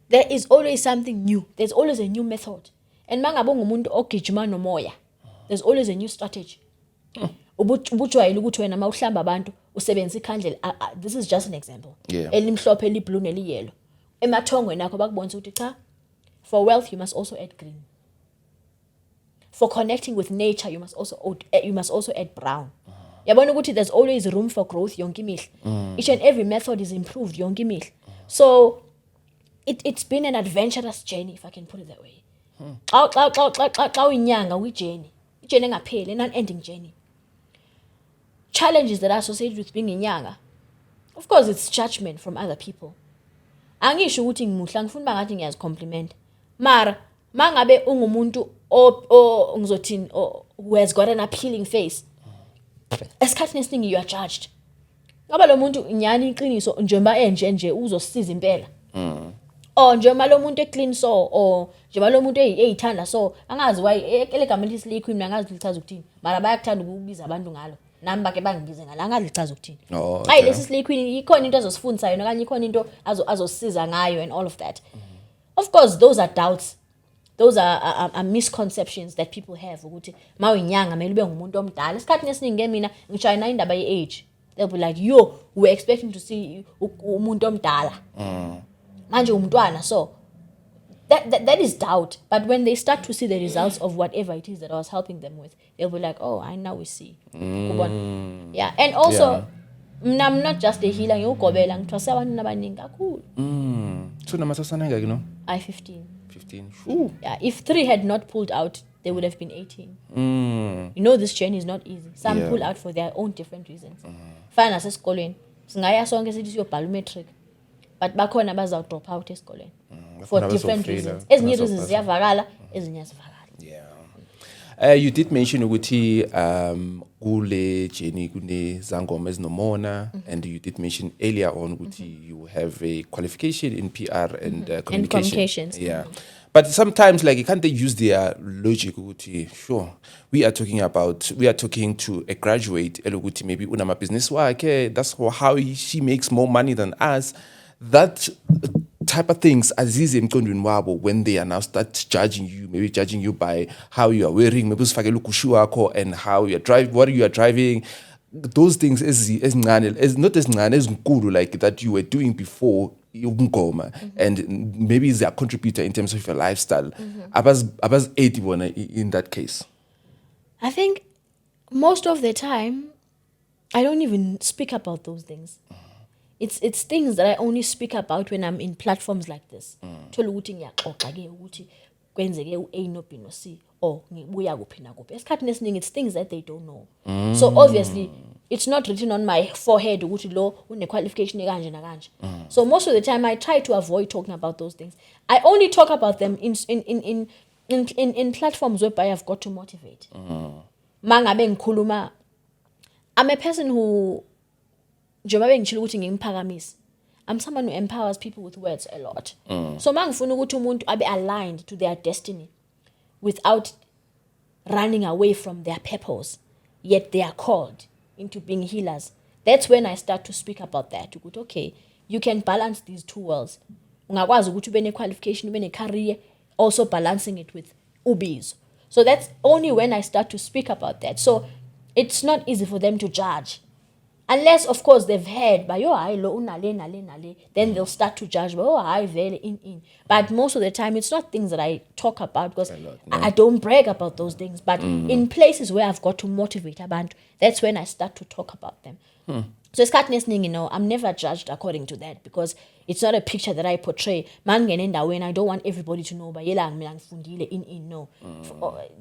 There is always something new. There's always a new method. And mangabe ungumuntu ogijima nomoya, there's always a new strategy. Ubujwayele ukuthi wena mawuhlamba abantu usebenzisa ikhandlela. This is just an example. Elimhlophe, eliblue neliyellow. Emathongweni akho bakubonisa ukuthi cha, for wealth you must also add green. For connecting with nature you must also add brown. Yabona ukuthi there's always room for growth yonke imihla. Each and every method is improved yonke imihla. So it's been an adventurous journey, if I can put it that way. Xa uyinyanga uyijourney. Ijourney engapheli, an unending journey. Challenges that are associated with being inyanga. Of course it's judgment from other people. Angisho ukuthi ngimuhla ngifuna bangathi ngiyazicompliment. Mara mangabe ungumuntu ngizothini who has got an appealing face. Esikhathini esiningi you are judged. Ngoba lo muntu nyani iqiniso njengoba nje uzosiza impela. Njengoba lo muntu eclean so njengoba lo muntu eyithanda so angazi why elegama lislay queen angazi lichaza ukuthini. Mara bayakuthanda ukubiza abantu ngalo. Nami bake bangibize ngala angazi lichaza ukuthini. Hayi lesi slay queen ikhona into azosifundisa yona kanye ikhona into azosisiza ngayo and all of that. Of course those are doubts. Those are misconceptions that people have ukuthi mawinyanga mele ube ngumuntu omdala. Isikhathini esiningi mina ngishayina indaba ye-age. They'll be like, yo, we're expecting to see umuntu omdala. Manje umntwana. So that is doubt. But when they start to see the results of whatever it is that I was helping them with, they'll be like, oh, I now we see. Yeah. And also, I'm not just a healer. Ngiyogobela ngithwasa abantu abaningi kakhulu. So namasasana ngaki no? I 15. 15. Ooh. Yeah, if 3 had not pulled out, they would have been 18. You know, this journey is not easy. Some pull out for their own different reasons. Fana sesikolweni. Singaya sonke sithi siyobhala matric. But bakhona bazaw drop out esikolweni. For different reasons. Ezinye reasons ziyavakala, ezinye azivakali. Yeah. You did mention ukuthi kule journey kune zangoma ezinomona, and you did mention earlier on ukuthi you have a qualification in PR and communication. And communications. Yeah. But sometimes like can't they use their logic ukuthi sure we are talking to a graduate elokuthi maybe unama business wakhe, that's how she makes more money than us. That type of things azize emqondweni wabo when they are now start judging you, maybe judging you by how you are wearing, maybe usifakela ukushu wakho and how you are driving, what you are driving. Those things ezincane, not ezincane, ezinkulu like that you were doing before ubungoma, and maybe they are contributor in terms of your lifestyle. Abaz 81 in that case. I think most of the time I don't even speak about those things. It's things that I only speak about when I'm in platforms like this. Thola ukuthi ngiyaxoxa ke ukuthi kwenzeke u-A no B no C or ngibuya kuphi na kuphi. Esikhathini esiningi it's things that they don't know. So obviously it's not written on my forehead ukuthi lo une qualification ekanje na kanje. So most of the time I try to avoid talking about those things. I only talk about them in platforms whereby I've got to motivate. Mangabe ngikhuluma, I'm a person who njengoba ngishilo ukuthi ngimphakamise. I'm someone who empowers people with words a lot. So mangifuna ukuthi umuntu abe aligned to their destiny without running away from their purpose, yet they are called into being healers. That's when I start to speak about that. Ukuthi okay, you can balance these two worlds. Ungakwazi ukuthi ube ne qualification, ube ne career, also balancing it with ubizo. So that's only when I start to speak about that. So it's not easy for them to judge. Unless, of course, they've heard, but then they'll start to judge, very in. But most of the time, it's not things that I talk about because I don't brag about those things. But in places where I've got to motivate abantu, that's when I start to talk about them. So I'm never judged according to that because it's not a picture that I portray. When I don't want everybody to know, but no.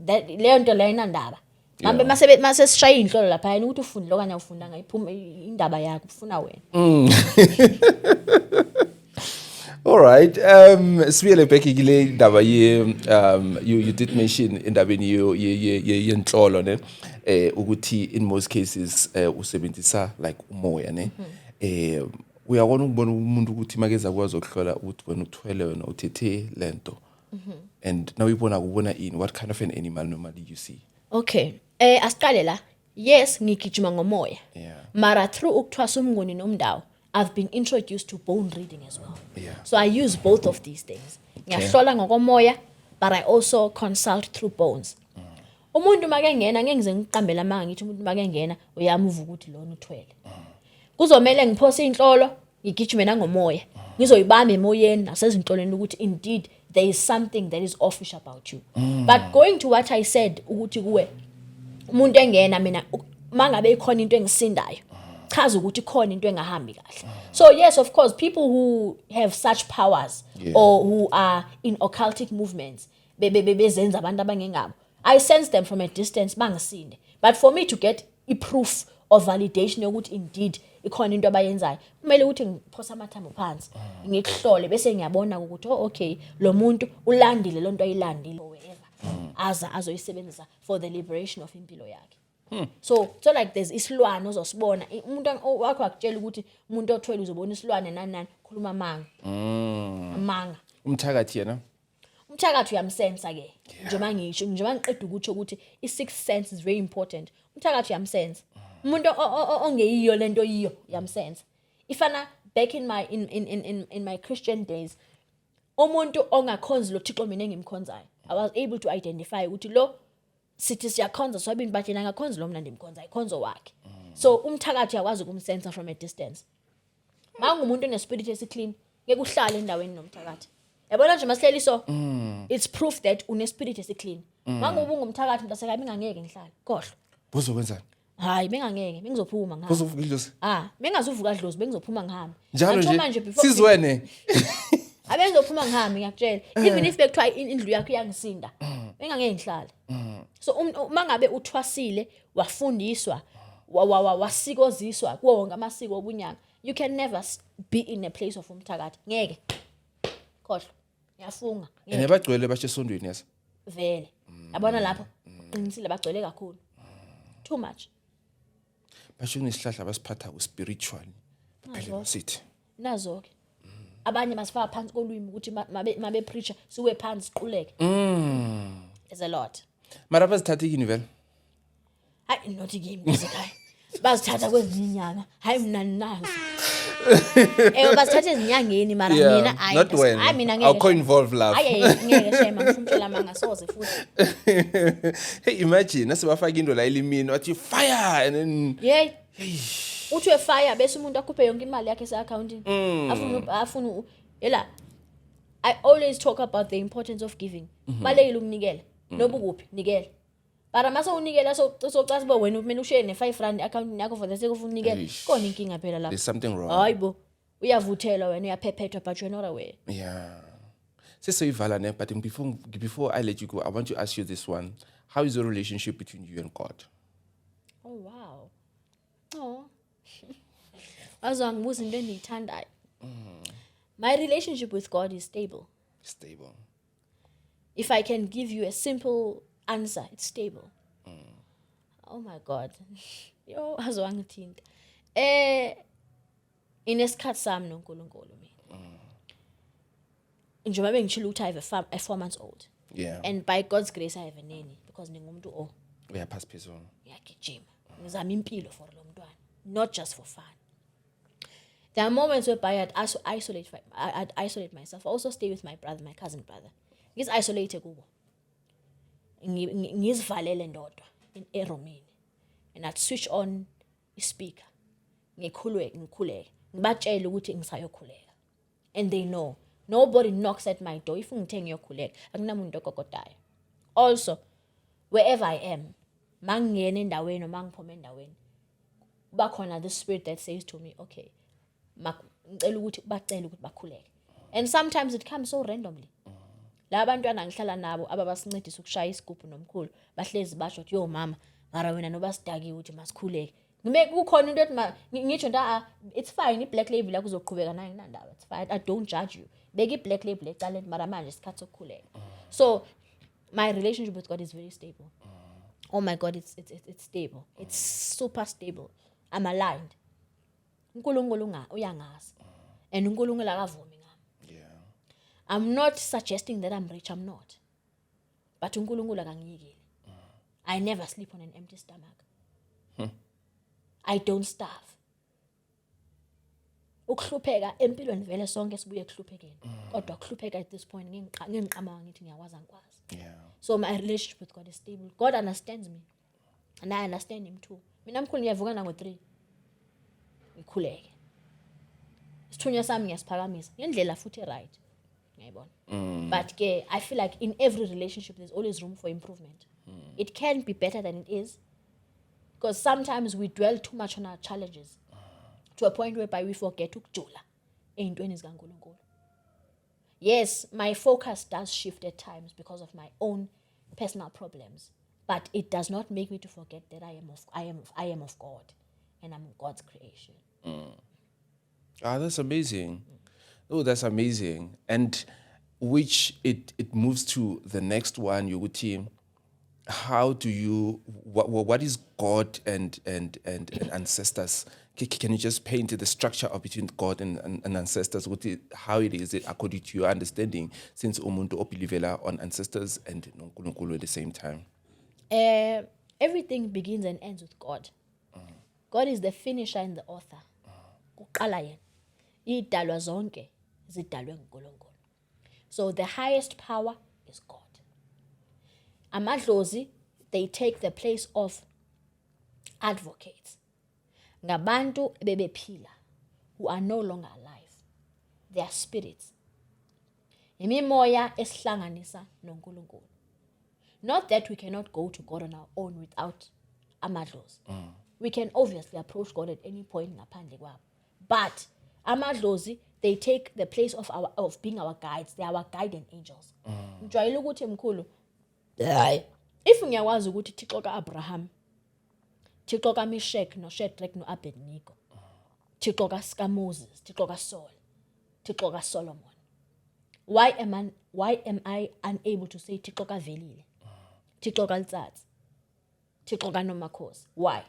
That Mambe mase sishaya inhlolo lapha yena ukuthi ufundile okanye awufundanga iphuma indaba yakho ufuna wena. All right. Sibuyele back kule ndaba you did mention indabeni yenhlolo ne ukuthi in most cases usebenzisa like umoya ne uyakona ukubona umuntu ukuthi makeza kwazi ukuhlola ukuthi wena uthwele wena uthethe lento and now uyibona kubona in what kind of an animal normally you see. Okay. Asiqale la. Yes, ngigijima ngomoya. Yeah. Mara through ukuthwasa umnguni nomndawo, I've been introduced to bone reading as well. Yeah. So I use both of these things. Ngiyahlola ngokomoya, but I also consult through bones. Umuntu make ngena ngeke ngize ngiqambela manga ngithi umuntu make ngena uyamuva ukuthi lona uthwele. Kuzomela ngiphose inhlolo, ngigijime nangomoya. Ngizoyibamba emoyeni nasezinhlolweni ukuthi indeed there is something that is offish about you. But going to what I said ukuthi kuwe umuntu engena mina mangabe ikhona into engisindayo chaza ukuthi khona into engahambi kahle. So yes, of course, people who have such powers or who are in occultic movements bezenza abantu abangengabo, I sense them from a distance bangisinde. But for me to get a proof of validation ukuthi indeed ikhona into abayenzayo, kumele ukuthi ngiphosa amathambo phansi ngikuhlole bese ngiyabona ukuthi okay lo muntu ulandile lonto ayilandile azoyisebenzisa for the liberation of impilo yakhe. So like there's isilwane ozosibona umuntu wakho akutshela ukuthi umuntu othwele uzobona isilwane nani khuluma amanga Umthakathi yena umthakathi uyamsensa ke njengoba ngiqeda ukuthi i-sixth sense is very important. Umthakathi uyamsensa umuntu ongeyiyo lento yiyo yamsensa. Ifana back in my Christian days, umuntu ongakhonzi lo Thixo mina engimkhonzayo, I was able to identify ukuthi lo sithi siyakhonza sobini but yena ngakhonzi lo mina ndimkhonza ikhonzo wakhe. So umthakathi uyakwazi ukumsensa from a distance. Mangumuntu onespirit esiclean ngeke uhlale endaweni nomthakathi. Yabona nje masihleli so it's proof that unespirit esiclean. Manguba ungumthakathi mntaseka ngeke ngihlale khohlwa. Buzokwenzani? Hayi bengangeke bengizophuma ngapha. Buzovuka idlozi? Bengazuvuka idlozi bengizophuma ngihambe. Njalo nje sizwene. Abengizophuma ngihambe ngiyakutshela. Even if bekuthiwa indlu yakho iyangisinda, bengangeke ngihlale. So mangabe uthwasile wafundiswa wasikoziswa kuwo wonke amasiko obunyanga, you can never be in a place of umthakathi. Ngeke. Khohlwa. Ngiyafunga. Nebagcwele bashe esondweni yesa. Vele. Yabona lapho qinisile bagcwele kakhulu. Too much. Basho nesihlahla basiphatha spiritually. Phela sithi. Nazo ke. Abanye masifaka phansi kolwimi ukuthi mabe preacher siwe phansi siquleke. Is a lot. Mara bazithatha yini vele? Hayi not kimi esekhaya. Bazithatha kwezinye inyanga. Hayi mina ninazo. Bazithatha ezinyangeni mara mina hayi. Not when. Hayi mina ngeke. Awukho involved lapho. Hayi ngeke shema ngifumtshela manga soze futhi. Hey, imagine nasebafaka into la elimini wathi fire and then Yey. Uthi fire bese umuntu akhuphe yonke imali yakhe se-accountini. Afuna yela. I always talk about the importance of giving. Balekile ukunikela. Nobukuphi nikela. Bara mase unikela socaza bo wena mina ushare ne-R5 accountini yakho for the sake of unikela. Khona inkinga phela lapho. there's something wrong. Hayibo. Uyavuthelwa wena uyaphephetwa but you're not aware. Yeah. Sesoyivala ne, but before I let you go, I want to ask you this one. How is the relationship between you and God? Oh wow. Oh. Azangibuza into engiyithandayo. My relationship with God is stable. Stable. If I can give you a simple answer, it's stable. Oh my God. Yo, azwangithinta. Inesikhathi sami noNkulunkulu mina. Njengoba bengitshilo ukuthi I have a 4-month-old. Yeah. And by God's grace I have a nanny because ningumuntu uyaphasa phezulu. Ngiyagijima. Ngizama impilo for lo mntwana, not just for fun. There are moments whereby I'd isolate myself. I also stay with my cousin brother. Ngizisolate kubo. Ngizivalele ndodwa eromini. And I'd switch on speaker. Ngikhuleke. Ngibatshela ukuthi ngisayokhuleka. And they know. Nobody knocks at my door. If ngithe ngiyokhuleka, akunamuntu okokodayo. Also, wherever I am, mangiyena endaweni noma ngiphuma endaweni, bakhona the spirit that says to me, okay, ngicela ukuthi bacela ukuthi bakhuleke. And sometimes it comes so randomly. La bantwana ngihlala nabo ababasincedisa ukushaya isigubhu nomkhulu bahlezi basho ukuthi yo mama mara wena noba sidakiwe ukuthi masikhuleke Kukhona into ethi ngitsho nta it's fine i-black label yakho uzoqhubeka nayo nginandaba. It's fine. I don't judge you. Beka i-black label ecaleni mara manje isikhathi sokukhuleka. So my relationship with God is very stable. Oh my God, it's stable. It's super stable. I'm aligned. uNkulunkulu uyangazi. And uNkulunkulu akavumi ngami. Yeah. I'm not suggesting that I'm rich, I'm not. But uNkulunkulu akangiyekeli. I never sleep on an empty stomach. I don't starve. Ukuhlupheka empilweni vele sonke sibuye kuhluphekeni. Kodwa kuhlupheka at this point ngingiqama ngithi ngiyakwazi angikwazi. Yeah. So my relationship with God is stable. God understands me. And I understand him too. Mina mkhulu ngiyavuka ngo-3. Ngikhuleke. Isithunywa sami ngiyasiphakamisa. Ngendlela futhi right. Ngiyayibona. But I feel like in every relationship there's always room for improvement. It can be better than it is. Because sometimes we dwell too much on our challenges to a point whereby we forget ukujula ey'ntweni zikaNkulunkulu. Yes, my focus does shift at times because of my own personal problems, but it does not make me to forget that I am of God, and I'm God's creation. That's amazing. Oh, that's amazing. And which it moves to the next one, Yuguti. How do you, what is God and ancestors? Can you just paint the structure of between God and ancestors? How it is according to your understanding, since umuntu obelievela on ancestors and uNkulunkulu at the same time? Everything begins and ends with God. God is the finisher and the author. Kuqala yena. Idalwa zonke zidalwe nguNkulunkulu. So the highest power is God. Amadlozi, they take the place of advocates. Ngabantu bebephila who are no longer alive. They are spirits. Imimoya esihlanganisa noNkulunkulu. Not that we cannot go to God on our own without amadlozi. We can obviously approach God at any point ngaphandle kwabo. But amadlozi, they take the place of being our guides. They are our guardian angels. Njwayele ukuthi mkhulu, if ngiyakwazi ukuthi Thixo kaAbraham, Thixo kaMeshach noShadrach noAbednego, Thixo kaMoses, Thixo kaSaul, Thixo kaSolomon, why am I unable to say Thixo kaVelile, Thixo kaLetsatsi, Thixo kaNomakhosi? Why?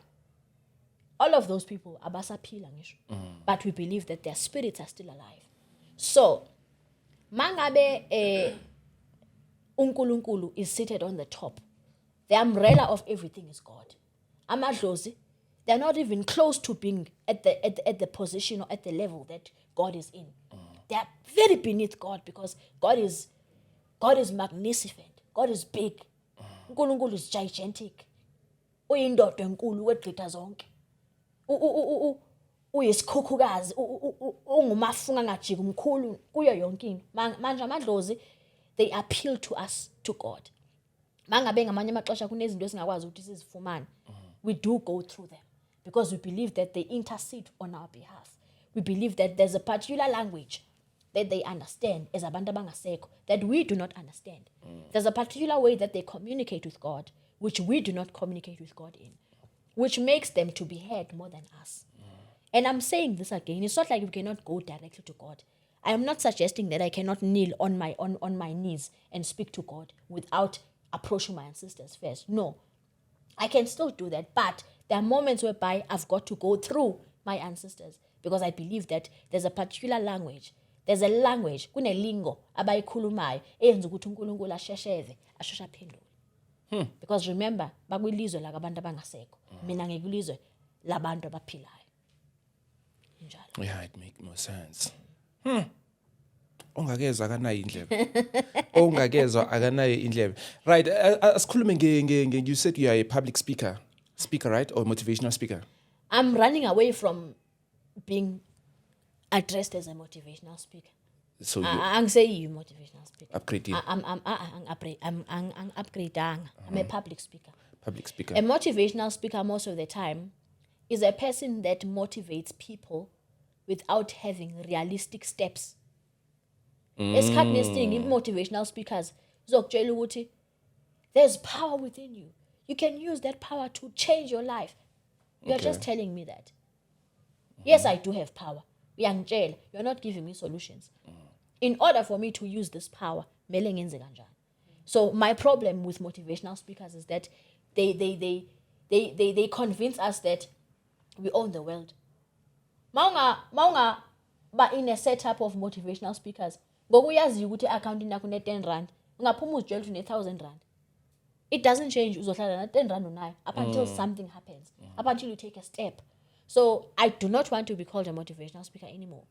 All of those people abasaphila ngisho, but we believe that their spirits are still alive. So mangabe uNkulunkulu is seated on the top. The umbrella of everything is God. Amadlozi, they're not even close to being at the position or at the level that God is in. They are very beneath God because God is magnificent. God is big. uNkulunkulu is gigantic. Uyindoda enkulu wedlitha zonke. Uyisikhukhukazi, ungumafunga ngajika umkhulu kuyo yonke into. Manje amadlozi, they appeal to us, to God. Mangabe ngamanye amaxesha kunezinto esingakwazi ukuthi sizifumane. We do go through them because we believe that they intercede on our behalf. We believe that there's a particular language that they understand as abantu abangasekho that we do not understand. There's a particular way that they communicate with God which we do not communicate with God in, which makes them to be heard more than us. And I'm saying this again, it's not like we cannot go directly to God. I am not suggesting that I cannot kneel on my knees and speak to God without approaching my ancestors first. No, I can still do that, but there are moments whereby I've got to go through my ancestors because I believe that there's a particular language. There's a language, kunelingo abayikhulumayo eyenza ukuthi uNkulunkulu ashesheve, asheshe aphendule. Because remember, bakwilizwe la abantu abangasekho. Mina ngikulizwe labantu abaphilayo. Njalo. Yeah, it makes more sense. Ongakezwa akanayo indlebe. Ongakezwa akanayo indlebe. Right, asikhulume nge you said you are a public speaker, right, or motivational speaker? I'm running away from being addressed as a motivational speaker. So you Angiseyi motivational speaker. upgrading. I'm upgrading. I'm a public speaker. Public speaker. A motivational speaker most of the time is a person that motivates people without having realistic steps. Esikhathini esiningi motivational speakers zokutshela ukuthi there's power within you. You can use that power to change your life. You're just telling me that. Yes, I do have power. Uyangitshela, you're not giving me solutions. In order for me to use this power, mele ngenze kanjani. So my problem with motivational speakers is that they convince us that we own the world. Maunga ba in a setup of motivational speakers, ngokuyazi ukuthi account yakho ne 10 rand, ungaphuma uzijela ukuthi ne 1000 rand. It doesn't change uzohlala na 10 rand unayo up until something happens, up until you take a step. So I do not want to be called a motivational speaker anymore.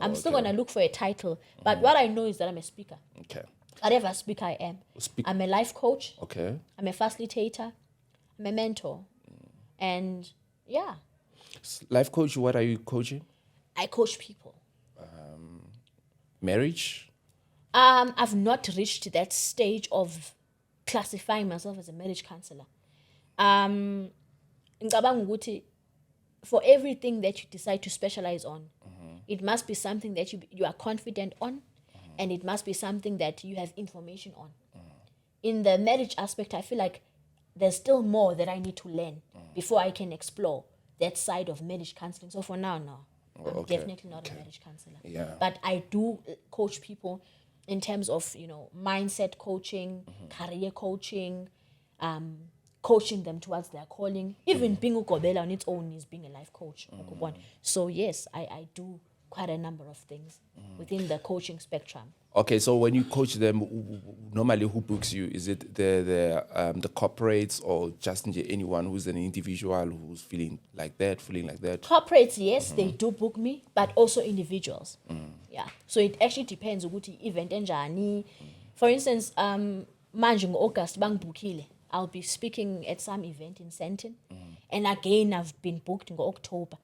I'm still going to look for a title, but what I know is that I'm a speaker. Okay. Whatever speaker I am. I'm a life coach. Okay. I'm a facilitator. I'm a mentor. And yeah. Life coach, what are you coaching? I coach people. Marriage? I've not reached that stage of classifying myself as a marriage counselor. Ngicabanga ukuthi for everything that you decide to specialize on, it must be something that you are confident on, and it must be something that you have information on. In the marriage aspect, I feel like there's still more that I need to learn before I can explore that side of marriage counseling. So for now, no. I'm definitely not a marriage counselor. Yeah. But I do coach people in terms of, mindset coaching, career coaching, coaching them towards their calling. Even being ugobela on its own is being a life coach. So yes, I do quite a number of things within the coaching spectrum. Okay, so when you coach them, normally who books you? Is it the corporates or just anyone who's an individual who's feeling like that? Corporates, yes, they do book me, but also individuals. Yeah, so it actually depends ukuthi event enjani. For instance, manje ngo-August bangibukile. I'll be speaking at some event in Sandton, and again I've been booked in October.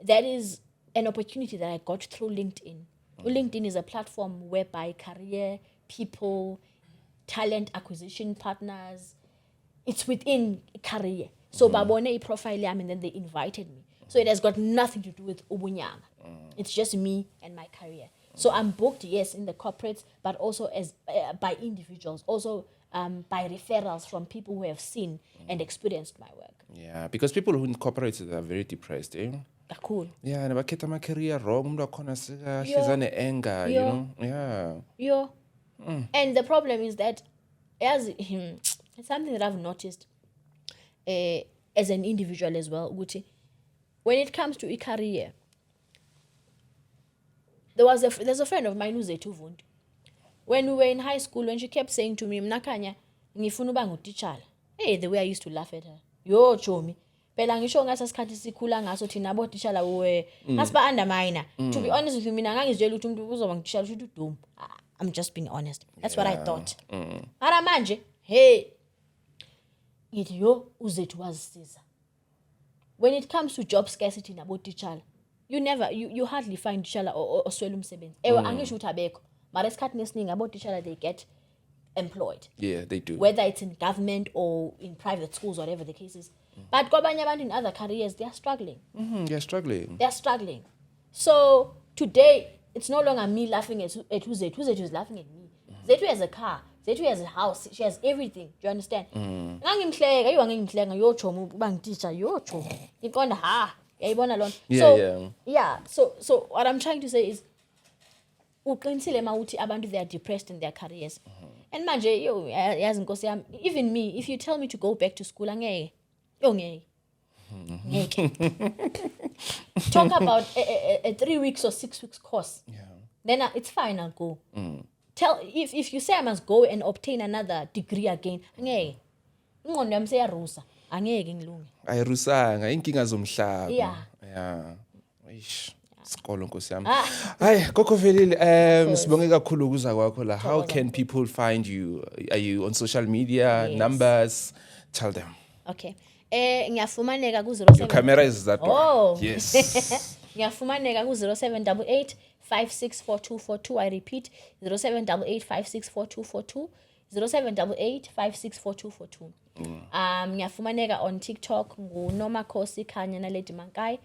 That is an opportunity that I got through LinkedIn. LinkedIn is a platform whereby career people, talent acquisition partners, it's within career. So babone i-profile yami, and then they invited me. So it has got nothing to do with ubunyanga. It's just me and my career. So I'm booked, yes, in the corporates, but also as by individuals, also by referrals from people who have seen and experienced my work. Yeah, because people who in corporates are very depressed, eh? Cool. Yeah, and bakhetha my career wrong, umuntu wakhona hlezane anger, you know? Yeah. And the problem is that it's something that I've noticed as an individual as well, ukuthi when it comes to career, there's a friend of mine who's a Tuvund. When we were in high school, when she kept saying to me, Mnakanya, ngifuna uba ngutitshala. Hey, the way I used to laugh at her. Yo, chomi. Phela ngisho ngasa sikhathi sikhula ngaso thina abotitshala asiba underminer. To be honest with you, mina ngangizitshela ukuthi umuntu uzoba ngutitshala ukuthi udum. I'm just being honest. That's what I thought. Mara manje, hey, ngithi yo uzethu wazisiza. When it comes to job scarcity nabotitshala, you hardly find titshala oswela umsebenzi. Ewe angisho ukuthi abekho. Mara esikhathini esiningi abotitshala they get employed. Yeah, they do. Whether it's in government or in private schools, whatever the case is. But kwabanye abantu in other careers, they are struggling. They're struggling. They're struggling. So today, it's no longer me laughing at who Zethu is laughing at me. Zethu has a car. Zethu has a house. She has everything. Do you understand? Ngangimhleka, ngangimhleka, yo chomo, bangititsha, yo chomo. Ngiqonda ha, yayibona lona. So what I'm trying to say is uqinisile mawuthi abantu they are depressed in their careers. And manje yo yazi Nkosi yami, even me, if you tell me to go back to school angeke. Talk about a 3 weeks or 6 weeks course. Yeah. Then it's fine, I'll go. Tell if you say I must go and obtain another degree again, angeke. Ingqondo yami seyarusa, angeke ngilunge. Ayirusanga inkinga zomhlaba. Yeah. Sikolo Nkosi yami. Hayi Koko Velile, sibonge kakhulu ukuza kwakho la. How can people find you? Are you on social media? Yes. Numbers? Tell them. Okay. Ngiyafumaneka ku 07. Your camera is that one. Yes. Ngiyafumaneka ku 0788 564242. I repeat, 0788 564242. 0788 564242. Ngiyafumaneka on TikTok nguNomakhosi Khanya Naledi Mankai.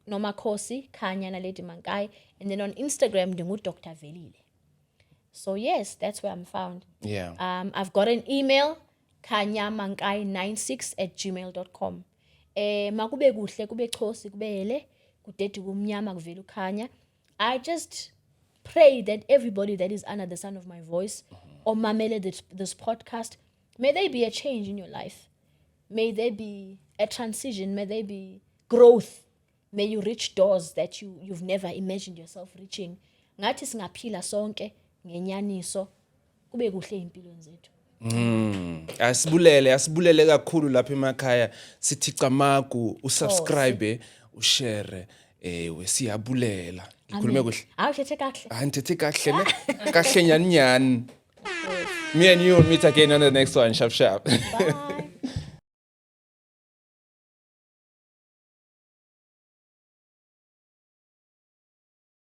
Nomakhosi Khanya Naledi Mankai. And then on Instagram Dr. Velile. So yes, that's where I'm found. Yeah. I've got an email, kanyamankai96@gmail.com. makube kuhle kube chosi kubele kudede kumnyama kuvela ukhanya. I just pray that everybody that is under the sound of my voice or mamele this podcast, may there be a change in your life. May there be a transition, may there be growth. May you reach doors that you've never imagined yourself reaching. Ngathi singaphila sonke ngenyaniso kube kuhle impilweni zethu. Asibulele kakhulu lapha emakhaya sithi camagu usubscribe ushare siyabulele ngikhulume kuhle Awuthethe kahle. Ngithethe kahle ne kahle nyani. Me and you will meet again on the next one. Sharp. Bye.